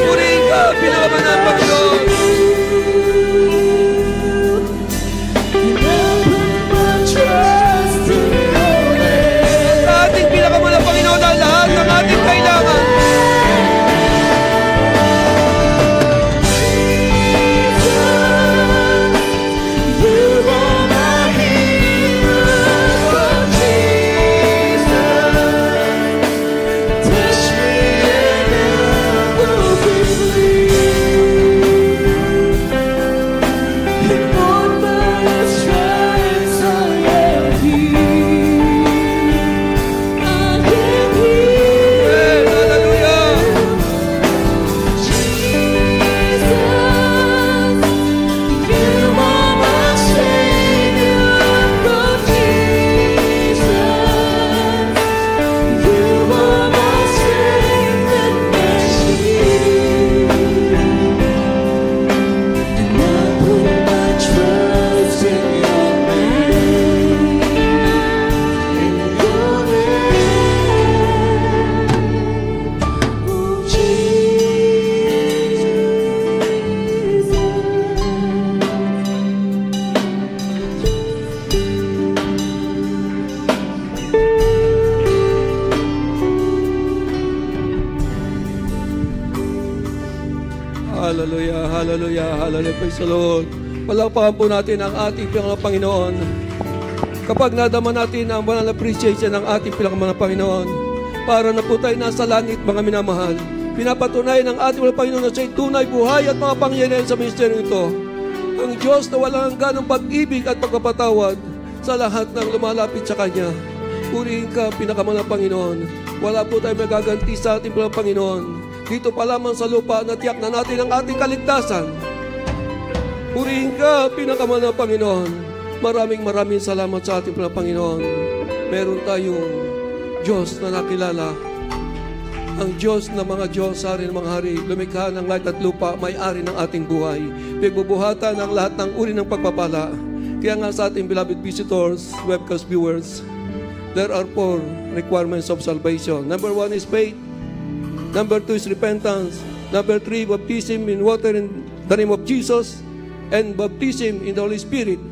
C: Purihin ka, pinakamahal na Panginoon. Sa ating pinakamahal na Panginoon ang lahat ng ating kailangan. hallelujah, hallelujah. Praise the Lord. Palakpakan po natin ang ating Panginoon. Kapag nadama natin ang banal appreciation ng ating Panginoon, para na po tayo nasa langit, mga minamahal. Pinapatunayan ng ating Panginoon na siya'y tunay, buhay at mga pangyayarihan sa ministeryo ito. Ang Diyos na walang hangganong pag-ibig at pagpapatawad sa lahat ng lumalapit sa Kanya. Purihin ka, pinakamanang Panginoon. Wala po tayo magaganti sa ating Panginoon. Dito pa lamang sa lupa, natiyak na natin ang ating kaligtasan. Purihin ka, pinakamanang Panginoon. Maraming salamat sa ating Panginoon. Meron tayong Diyos na nakilala. Ang Diyos na mga Diyos, hari ng mga hari, lumikha ng langit at lupa, may-ari ng ating buhay. Pagbubuhatan ang lahat ng uri ng pagpapala. Kaya nga sa ating beloved visitors, webcast viewers, there are 4 requirements of salvation. Number 1 is faith. Number 2 is repentance. Number 3, baptism in water in the name of Jesus. And baptism in the Holy Spirit.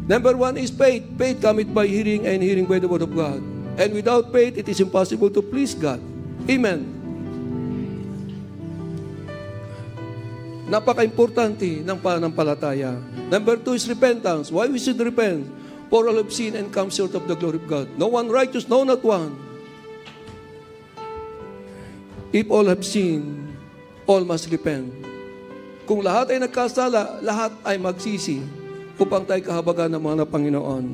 C: Number 1 is faith. Faith cometh by hearing, and hearing by the word of God. And without faith, it is impossible to please God. Amen. Napaka-importante ng pananampalataya. Number 2 is repentance. Why we should repent? For all have sinned and come short of the glory of God. No one righteous, no, not one. If all have sinned, all must repent. Kung lahat ay nagkasala, lahat ay magsisi upang tayo kahabagan ng mga Panginoon.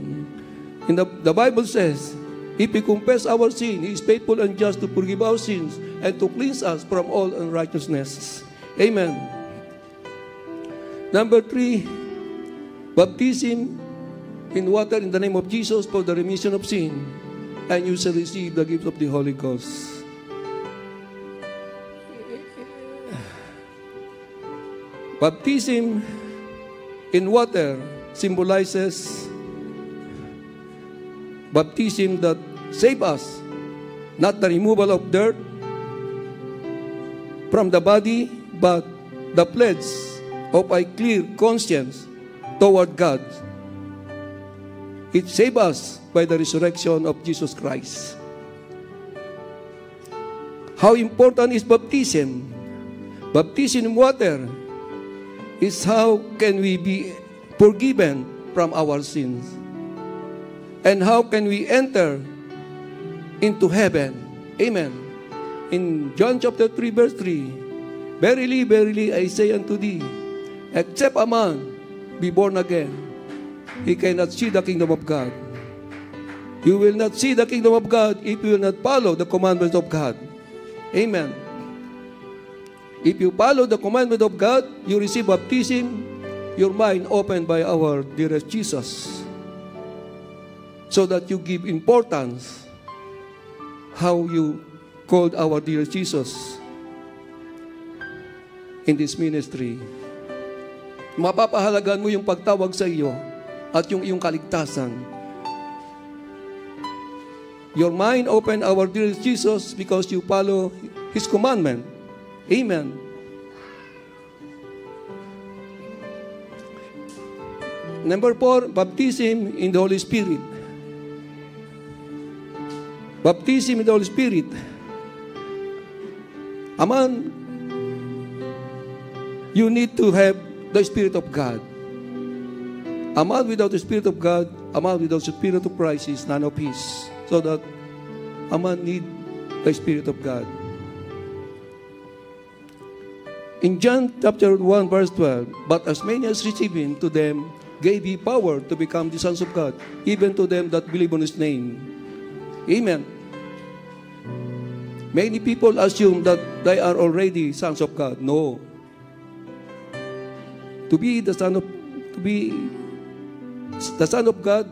C: And the Bible says, if we confess our sin, He is faithful and just to forgive our sins and to cleanse us from all unrighteousness. Amen. Number 3, baptism in water in the name of Jesus for the remission of sin, and you shall receive the gift of the Holy Ghost. Baptism in water symbolizes baptism that save us, not the removal of dirt from the body, but the pledge of a clear conscience toward God. It saves us by the resurrection of Jesus Christ. How important is baptism? Baptism in water is how can we be forgiven from our sins. And how can we enter into heaven? Amen. In John chapter 3 verse 3, verily, verily, I say unto thee, except a man be born again, he cannot see the kingdom of God. You will not see the kingdom of God if you will not follow the commandments of God. Amen. If you follow the commandment of God, you receive baptism, your mind opened by our dearest Jesus, so that you give importance how you called our dearest Jesus in this ministry. Mapapahalagan mo yung pagtawag sa iyo at yung iyong kaligtasan. Your mind opened our dearest Jesus because you follow His commandment. Amen. Number 4, baptism in the Holy Spirit. Baptism in the Holy Spirit. Aman, you need to have the Spirit of God. A man without the Spirit of God, a man without the Spirit of Christ is none of His. So that a man need the Spirit of God. In John chapter 1 verse 12, but as many as received Him, to them gave He power to become the sons of God, even to them that believe on His name. Amen. Many people assume that they are already sons of God. No. To be the son of God,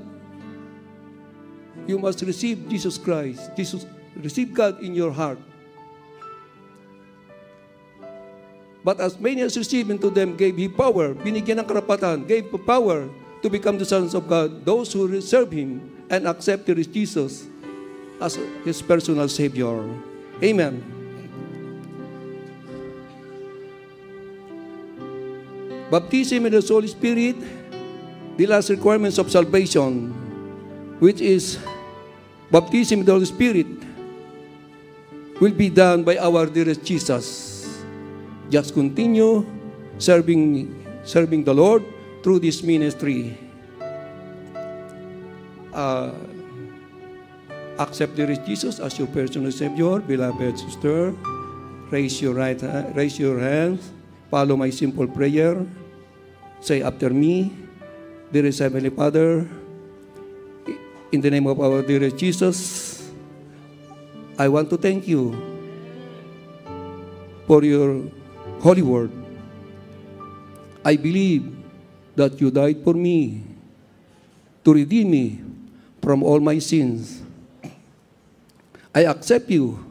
C: you must receive Jesus Christ. Receive God in your heart. But as many as received into them gave He power, binigyan ng karapatan, gave power to become the sons of God, those who serve Him and accept Jesus as His personal Savior. Amen. Baptism in the Holy Spirit, the last requirements of salvation, which is baptism in the Holy Spirit, will be done by our dearest Jesus. just continue serving the Lord through this ministry. Accept dear Jesus as your personal Savior. Beloved sister, raise your hands. Follow my simple prayer. Say after me, dearest Heavenly Father, in the name of our dearest Jesus, I want to thank you for your holy word. I believe that you died for me to redeem me from all my sins. I accept you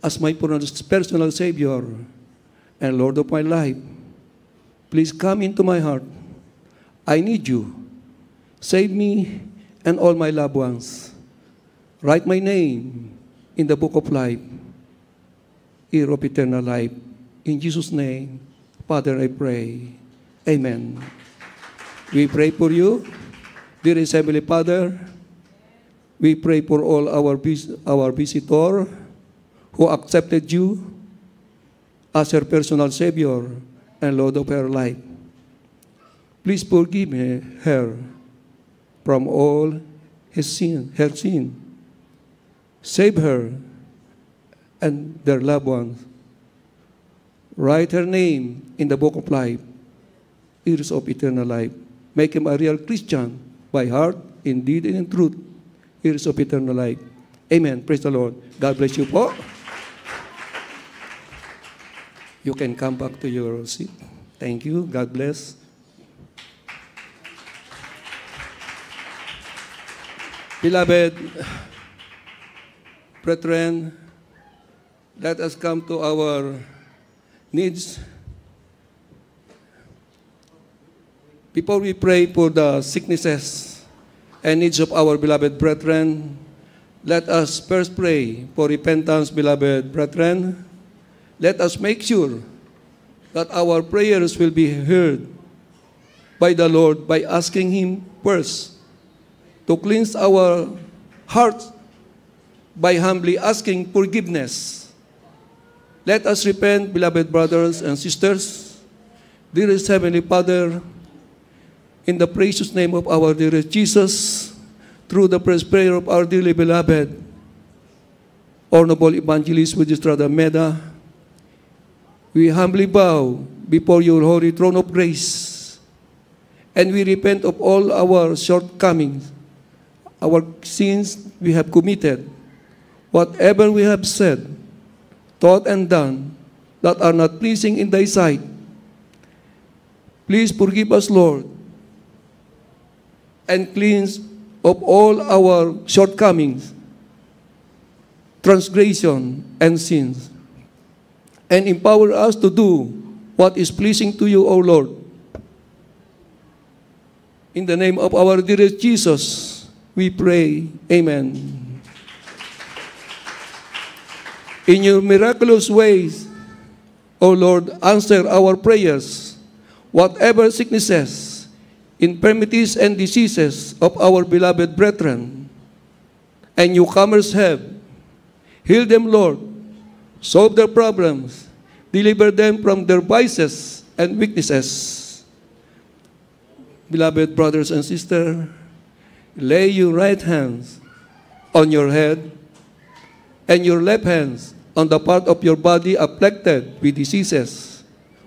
C: as my personal Savior and Lord of my life. Please come into my heart. I need you. Save me and all my loved ones. Write my name in the book of life, year of eternal life. In Jesus' name, Father, I pray. Amen. We pray for you, dearest Heavenly Father. We pray for all our visitor who accepted you as her personal Savior and Lord of her life. Please forgive her from all her sin. Save her and their loved ones. Write her name in the book of life, years of eternal life. Make him a real Christian by heart, in deed, and in truth. Years of eternal life. Amen. Praise the Lord. God bless you po. You can come back to your seat. Thank you. God bless. Beloved brethren, let us come to our needs. Before we pray for the sicknesses and needs of our beloved brethren, let us first pray for repentance, beloved brethren. Let us make sure that our prayers will be heard by the Lord by asking Him first to cleanse our hearts by humbly asking forgiveness. Let us repent, beloved brothers and sisters. Dearest Heavenly Father, in the precious name of our dearest Jesus, through the first prayer of our dearly beloved, Honorable Evangelist Estrada Meda, we humbly bow before your holy throne of grace, and we repent of all our shortcomings, our sins we have committed, whatever we have said, thought, and done that are not pleasing in thy sight. Please forgive us, Lord, and cleanse of all our shortcomings, transgression, and sins, and empower us to do what is pleasing to you, O Lord. In the name of our dearest Jesus, we pray. Amen. In your miraculous ways, O Lord, answer our prayers, whatever sicknesses, infirmities, and diseases of our beloved brethren and newcomers have. Heal them, Lord. Solve their problems. Deliver them from their vices and weaknesses. Beloved brothers and sisters, lay your right hands on your head and your left hands on the part of your body afflicted with diseases,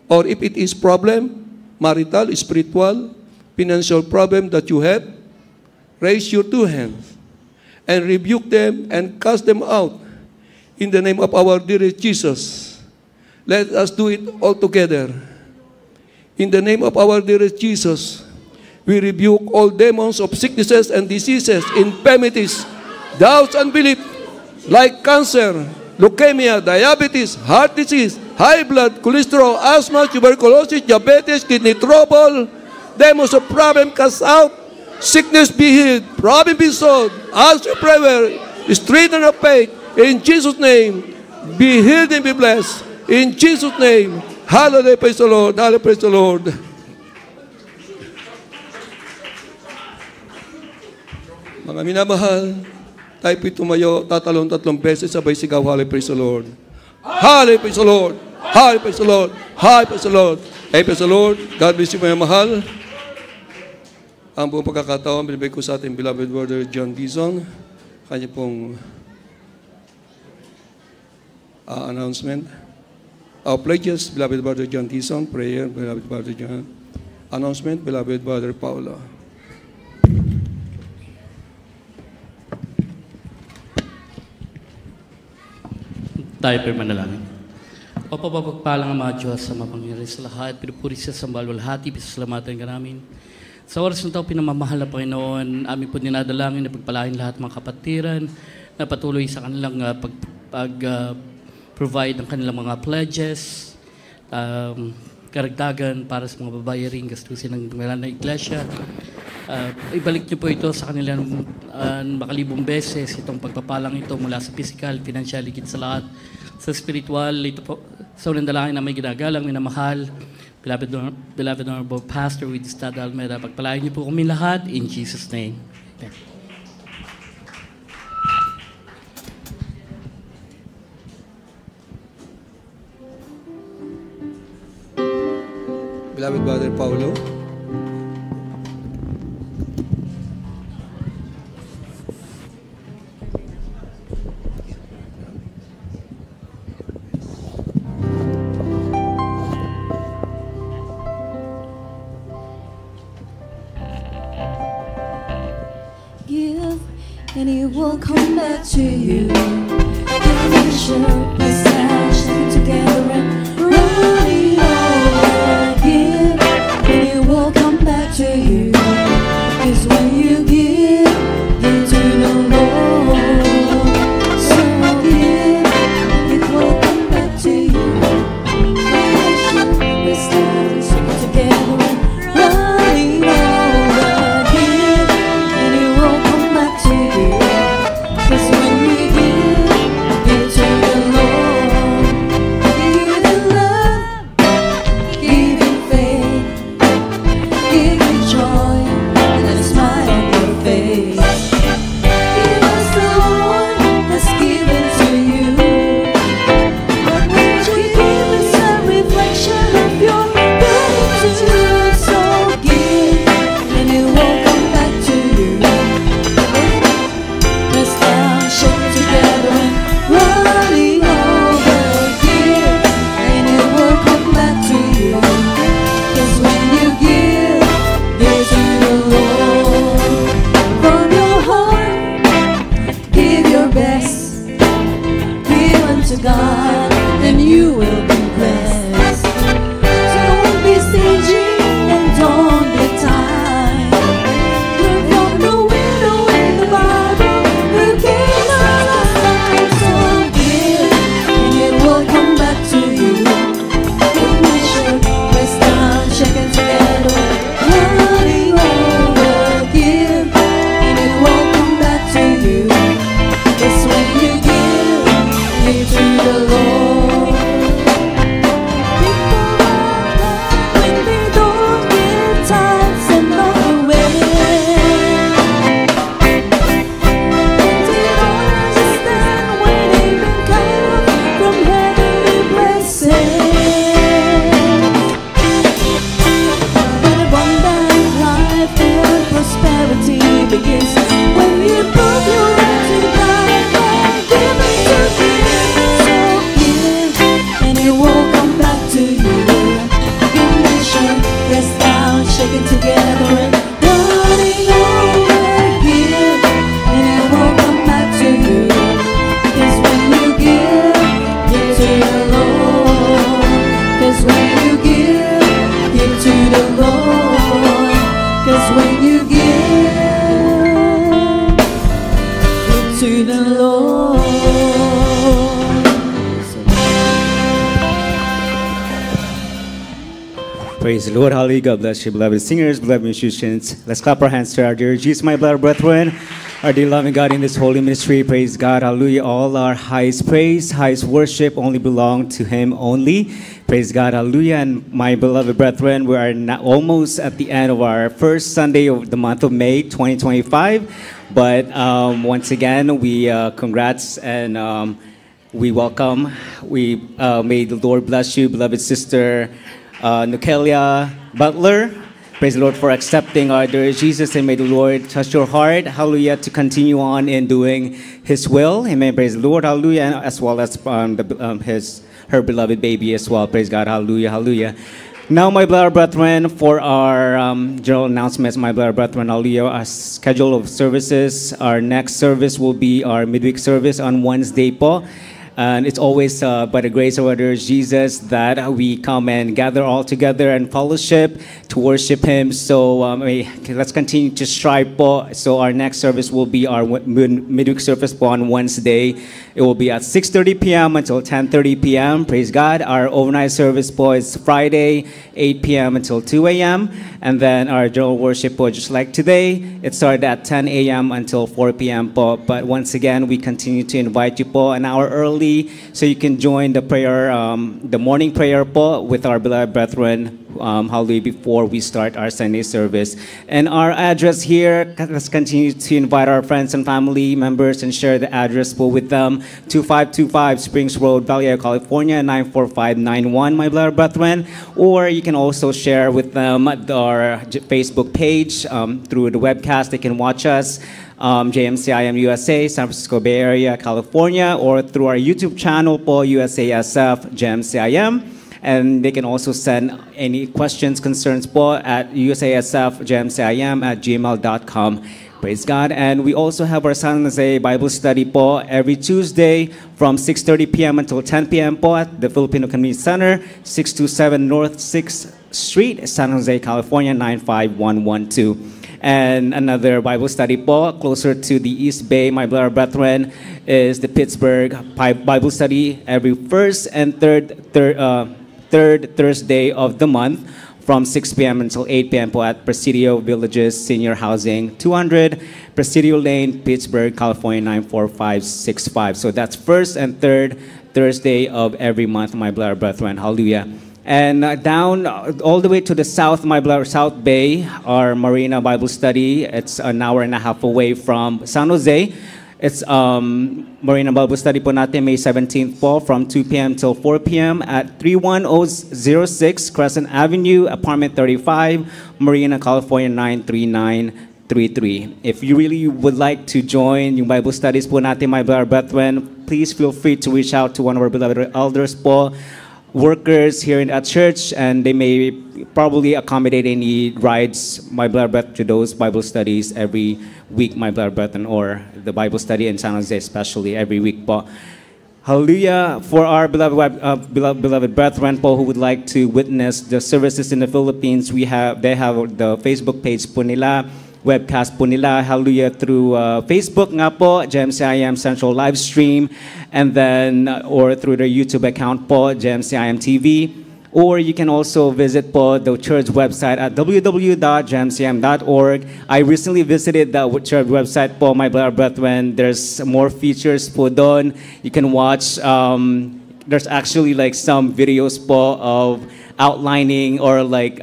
C: or if it is problem, marital, spiritual, financial problem that you have, raise your two hands and rebuke them and cast them out in the name of our dearest Jesus. Let us do it all together. In the name of our dearest Jesus, we rebuke all demons of sicknesses and diseases, infirmities, doubts, and belief, like cancer, leukemia, diabetes, heart disease, high blood, cholesterol, asthma, tuberculosis, diabetes, kidney trouble, demons of problem cast out, sickness be healed, problem be solved, answer prayer, strengthen of faith, in Jesus' name, be healed and be blessed. In Jesus' name, hallelujah, praise the Lord, hallelujah, praise the Lord. Mga minamahal, tayo po'y tumayo, tatalon 3 beses, sabay sigaw, hallelujah, praise the Lord. Hallelujah, praise the Lord. Hi, praise the Lord. Hi, praise the Lord. Hey, praise the Lord. God bless you, mga mahal. Ang buong pagkakataon, binibigay ko sa ating beloved brother John Dizon. Kanya pong announcement. Our pledges, beloved brother John Dizon. Prayer, beloved brother John. Announcement, beloved brother Paula.
E: Tayo pa manalangin. O papapagpalang ang mga Diyos sa mapangyari sa lahat, pinupuri siya sa balwalhati, pisasalamatan ka namin. Sa oras ng tao, pinamamahal na Panginoon, amin po dinadalangin na pagpalain lahat ng mga kapatiran, na patuloy sa kanilang provide ng kanilang mga pledges, karagdagan para sa mga babayaring gastusin ng pangalan ng iglesia. Ibalik niyo po ito sa kanilang makalibong beses, itong pagpapalang ito mula sa physical, financial, higit sa lahat. Sa spiritual, ito po, sa unang dalangin na may ginagalang, minamahal, beloved honorable pastor with Estado Almeda, pagpalain niyo po kami lahat, in Jesus' name. Amen.
C: Beloved brother Paulo.
F: Give and it will come back to you. Give me sure we stand together and running over. Give and it will come back to you. 'Cause when you give to the Lord, so give it will come back to you. We stand together and running over. Give and it will come back to you. 'Cause when we give to the Lord, give in love, give in faith, give in joy, and a smile on your face. Give us the Lord has given to you. But what you give is a reflection of your gratitude. So give, and it will come back to you. Press down, shake together, and running over. Give, and it will come back to you. 'Cause when you give to the Lord from your heart, give your best, give unto God, and you will be blessed. So don't be stingy and don't be tired. Learn from the widow in the Bible who came out of life. So give, and it will come back to you. Good measure, press down, shaken together, running over. Give, and it will come back to you. It's when you give to the Lord. People are when they don't give tithes and away. They don't understand when they've been cut off from heavenly blessings. But abundant life and prosperity begins when you put your hand to God and give it to Him. So give, and it will come back to you. Good measure, press down, shake it together, and running over. Give, and it will come back to you. 'Cause when you give to the Lord. 'Cause when you give to the Lord. 'Cause when you give to the Lord.
G: Praise the Lord. Hallelujah. God bless you, beloved singers, beloved musicians. Let's clap our hands to our dear Jesus, my beloved brethren, our dear loving God in this holy ministry. Praise God. Hallelujah. All our highest praise, highest worship only belong to Him only. Praise God. Hallelujah. And my beloved brethren, we are now almost at the end of our first Sunday of the month of May 2025. But once again, we congrats and we welcome. May the Lord bless you, beloved sister Nukelia Butler. Praise the Lord for accepting our dear Jesus, and may the Lord touch your heart, hallelujah, to continue on in doing His will. Amen. Praise the Lord, hallelujah, and as well as her beloved baby as well. Praise God, hallelujah, hallelujah. Now, my beloved brethren, for our general announcements, my beloved brethren, hallelujah, our schedule of services, our next service will be our midweek service on Wednesday po. And it's always by the grace of our Lord Jesus that we come and gather all together and fellowship to worship Him. So let's continue to strive po. So our next service will be our midweek service po on Wednesday. It will be at 6:30 p.m. until 10:30 p.m. Praise God. Our overnight service po is Friday, 8 p.m. until 2 a.m. And then our general worship po, just like today, it started at 10 a.m. until 4 p.m. po. But once again, we continue to invite you po an hour early so you can join the prayer, the morning prayer po with our beloved brethren, hallelujah, before we start our Sunday service. And our address here, let's continue to invite our friends and family members and share the address po with them. 2525 Springs Road, Vallejo, California, 94591, my beloved brethren. Or you can also share with them our Facebook page through the webcast. They can watch us. JMCIM USA, San Francisco Bay Area, California, or through our YouTube channel po, USASF JMCIM. And they can also send any questions, concerns po at usasfjmcim@gmail.com. Praise God. And we also have our San Jose Bible study po every Tuesday from 6:30 p.m. until 10 p.m. po at the Filipino Community Center, 627 North 6th Street, San Jose, California, 95112. And another Bible study po closer to the East Bay, my beloved brethren, is the Pittsburgh Bible study every first and third Thursday of the month from 6 p.m. until 8 p.m. po at Presidio Villages Senior Housing, 200 Presidio Lane, Pittsburgh, California, 94565. So that's first and third Thursday of every month, my beloved brethren. Hallelujah. And down all the way to the south, my beloved South Bay, our Marina Bible study. It's an hour and a half away from San Jose. It's Marina Bible study po natin May 17th po from 2 p.m. till 4 p.m. at 31006 Crescent Avenue, apartment 35, Marina, California, 93933. If you really would like to join yung Bible studies po natin, my beloved brethren, please feel free to reach out to one of our beloved elders po, workers here at church, and they may probably accommodate any rides, my beloved brethren, to those Bible studies every week, my beloved brethren, or the Bible study in San Jose especially every week po. Hallelujah. For our beloved brethren po who would like to witness the services in the Philippines, they have the Facebook page po nila, webcast po nila, hallelujah, through Facebook nga po, JMCIM Central Live Stream, and then, or through their YouTube account po, JMCIM TV, or you can also visit po the church website at www.jmcim.org. I recently visited the church website po, my beloved brethren. There's more features po doon. You can watch, there's actually like some videos po of outlining or like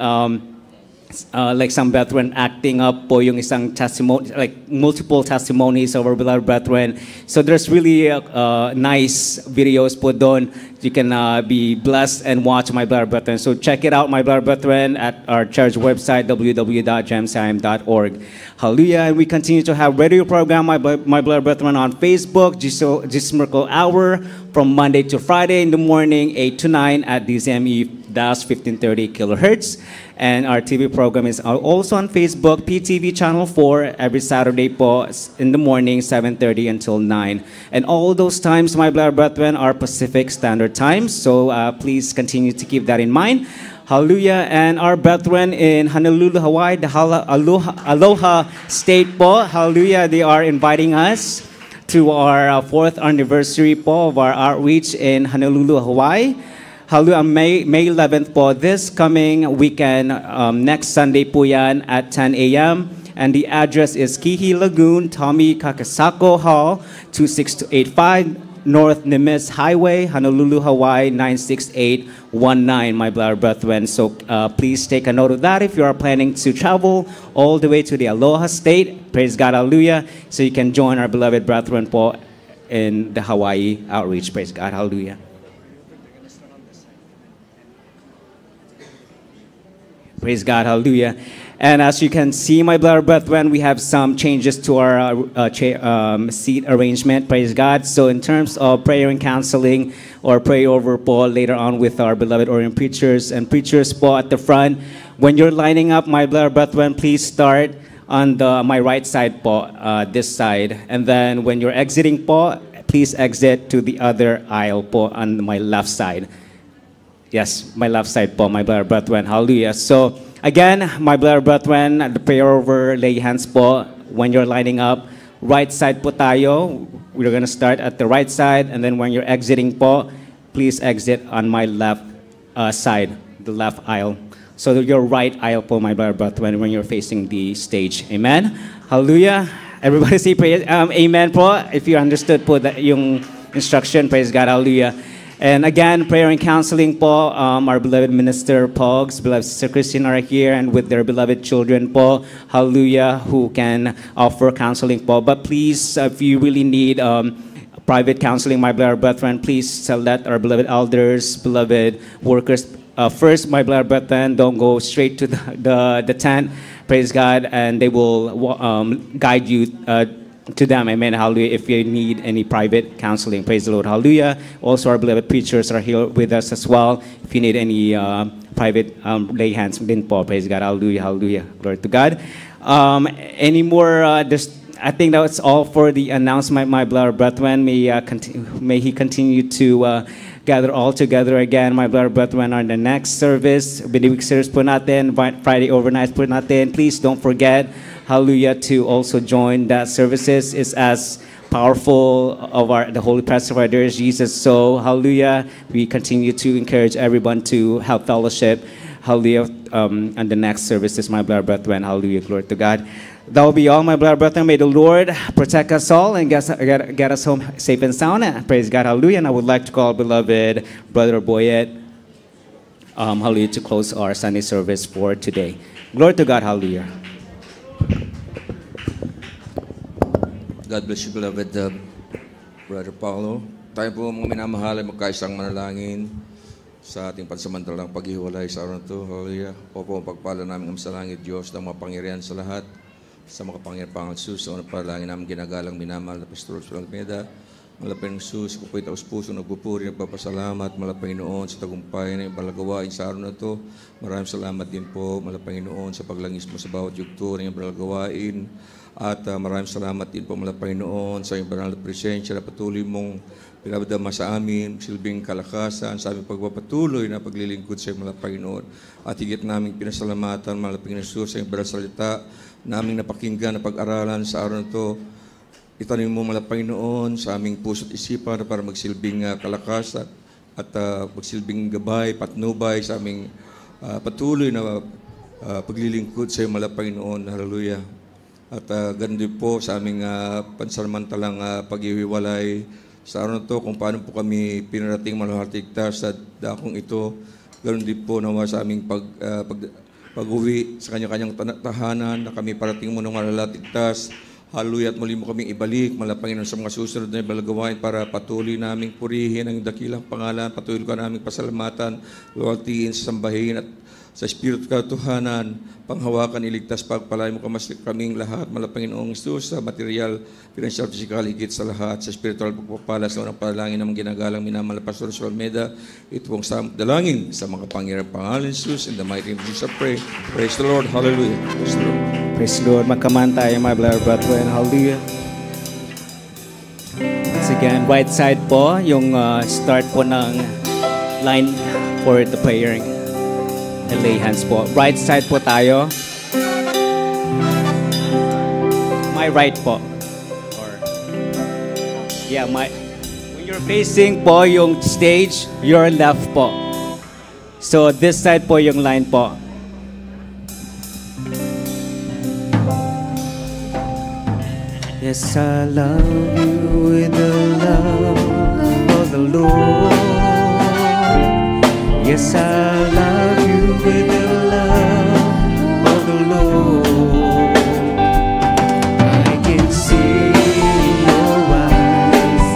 G: some brethren acting up po yung isang testimony, like multiple testimonies of our beloved brethren. So there's really nice videos po doon. You can be blessed and watch, my beloved brethren. So check it out, my beloved brethren, at our church website, www.jmcim.org. Hallelujah. And we continue to have radio program, my beloved brethren, on Facebook, Jesus Miracle Hour, from Monday to Friday in the morning, 8 to 9 at DCME-1530 kilohertz. And our TV program is also on Facebook, PTV Channel 4, every Saturday po in the morning, 7:30 until 9. And all those times, my beloved brethren, are Pacific Standard Time. So please continue to keep that in mind. Hallelujah. And our brethren in Honolulu, Hawaii, the Aloha State po, hallelujah, they are inviting us to our 4th anniversary po of our outreach in Honolulu, Hawaii. Hallelujah, May 11th po, this coming weekend, next Sunday po yan at 10 a.m. And the address is Kihi Lagoon, Tommy Kakasako Hall, 26285 North Nimitz Highway, Honolulu, Hawaii, 96819, my beloved brethren. So please take a note of that if you are planning to travel all the way to the Aloha State. Praise God, hallelujah. So you can join our beloved brethren po in the Hawaii outreach. Praise God. Hallelujah. Praise God, hallelujah. And as you can see, my beloved brethren, we have some changes to our seat arrangement. Praise God. So in terms of prayer and counseling or pray over po later on with our beloved Orient preachers and preachers po at the front, when you're lining up, my beloved brethren, please start on my right side po, this side. And then when you're exiting po, please exit to the other aisle po on my left side. Yes, my left side po, my beloved brethren. Hallelujah. So, again, my beloved brethren, the prayer over, lay hands po. When you're lining up, right side po tayo. We're going to start at the right side. And then when you're exiting po, please exit on my left side, the left aisle. So, your right aisle po, my beloved brethren, when you're facing the stage. Amen? Hallelujah. Everybody say praise, amen po. If you understood po that yung instruction, praise God. Hallelujah. And again, prayer and counseling po, our beloved Minister Pogs, beloved Sister Christine are here and with their beloved children po, hallelujah, who can offer counseling po. But please, if you really need private counseling, my beloved brethren, please let our beloved elders, beloved workers, first, my beloved brethren, don't go straight to the tent, praise God, and they will guide you to them, amen, hallelujah, if you need any private counseling, praise the Lord, hallelujah. Also, our beloved preachers are here with us as well. If you need any private lay hands din po, praise God, hallelujah, hallelujah, glory to God. Any more, I think that's all for the announcement, my beloved brethren. May He continue to gather all together again, my beloved brethren, on the next service. Midweek service po natin, Friday overnight po natin. Please don't forget, hallelujah, to also join that services. Is as powerful of the Holy Presence of our dear Jesus. So, hallelujah, we continue to encourage everyone to help fellowship, hallelujah, on the next services, my beloved brethren. Hallelujah, glory to God. That will be all, my beloved brethren. May the Lord protect us all and get us home safe and sound. Praise God, hallelujah. And I would like to call beloved Brother Boyet, hallelujah, to close our Sunday service for today. Glory to God, hallelujah.
H: God bless you, beloved Brother Paulo. Tayo po mga minamahal ay magkaisang manalangin sa ating pansamantalang paghiwalay sa araw na ito. Hallelujah. Opo, pagpala namin ang sa langit, Diyos, ng mapangyarihan sa lahat. Sa makapangyarihan Panginoon Jesus, sa unang panalangin namin ginagalang minamahal na Pastor Almeida. Malapay ng Jesus, ako po'y taus-puso, nagpupuri, nagpapasalamat, malapay noon sa tagumpay na ibalagawain sa araw na ito. Maraming salamat din po, malapay noon sa paglangis mo sa bawat yugto na ibalagawain. At maraming salamat din po, malapay noon sa iyong banal na presensya na patuloy mong pinabadama sa amin, silbing kalakasan, sa aming pagpapatuloy na paglilingkod sa iyong malapay noon. At higit naming pinasalamatan, malapay ng Jesus sa iyong banal salita, naming napakinggan na pag-aralan sa araw na ito. Itanim mo malapay noon sa aming puso't isipan para magsilbing kalakasan at magsilbing gabay, patnubay sa aming patuloy na paglilingkod sa iyong malapay noon. Hallelujah. At ganun din po sa aming pansamantalang paghihiwalay sa araw na ito, kung paano po kami pinarating maluhartigtas sa dakong ito. Ganun din po nawa sa aming pag-uwi sa kanya-kanyang tahanan na kami parating mo ng malalatigtas. Hallelujah, at muli mo kaming ibalik, Panginoon, sa mga susunod na ibalagawain para patuloy naming purihin ang dakilang pangalan, patuloy ka naming pasalamatan, luwaltiin, sambahin at sa Espiritu Katuhanan, panghawakan, iligtas, pagpalay mo kaming lahat, Panginoong Jesus, sa material, financial, physical, higit sa lahat, sa spiritual pagpapala, sa unang panalangin ng ginagalang minamahal na Pastor Almeida, ito pong dalangin sa mga pangyayang pangalan, Jesus, in the mighty name of Jesus, I pray. Praise the Lord, hallelujah. Praise the Lord.
G: Praise the Lord. Magkaman tayo, my beloved brethren. Hallelujah. Once again, right side po, yung start po ng line for the prayer and lay hands po. Right side po tayo. My right po. Or, yeah, when you're facing po yung stage, your left po. So this side po yung line po. Yes, I love you with the love of the Lord. Yes, I love you with the love of the Lord. I can see in your eyes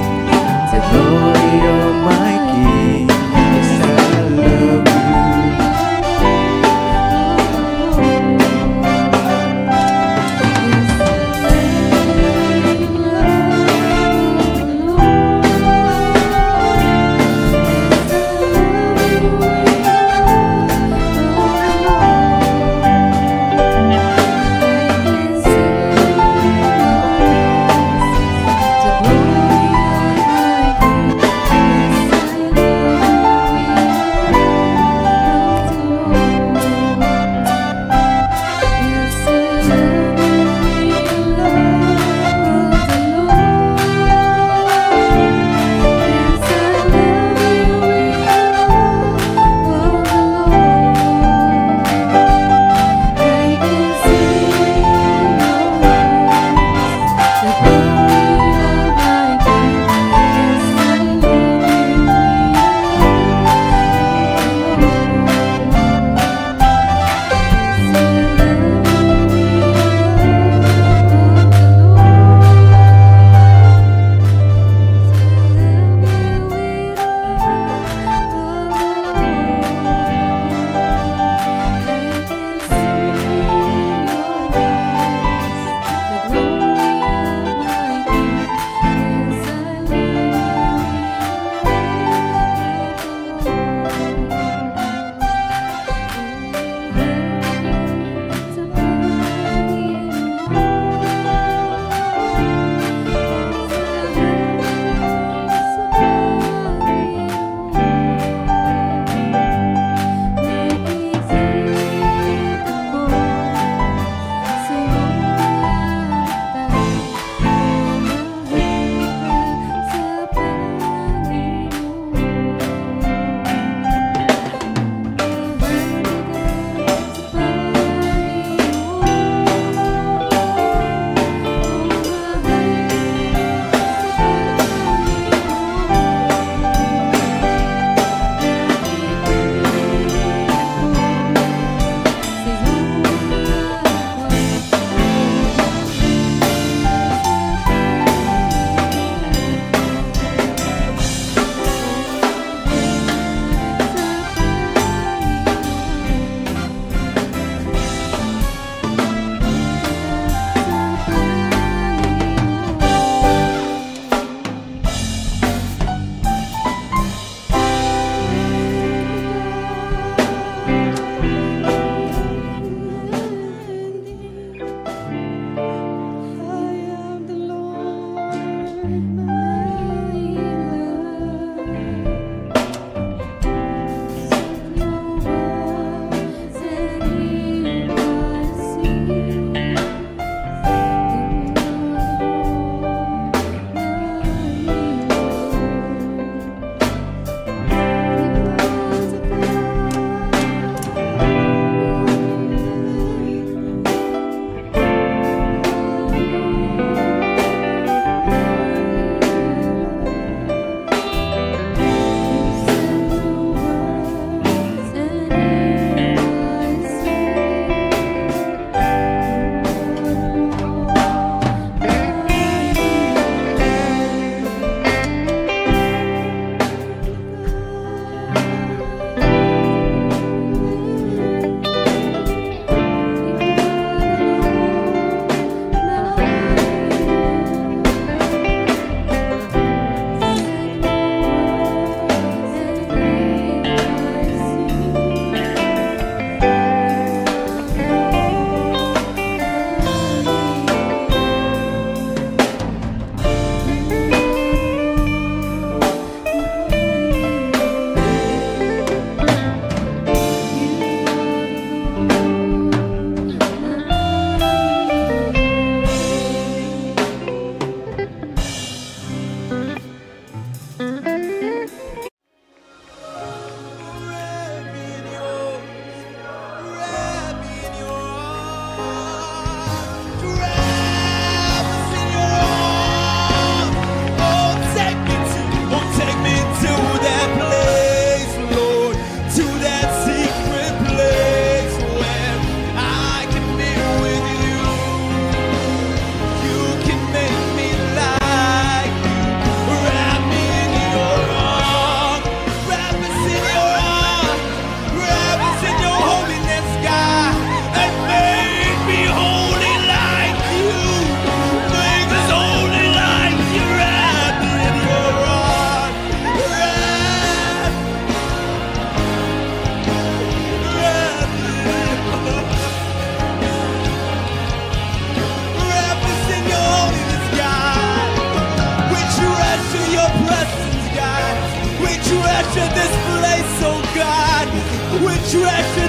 I: treasure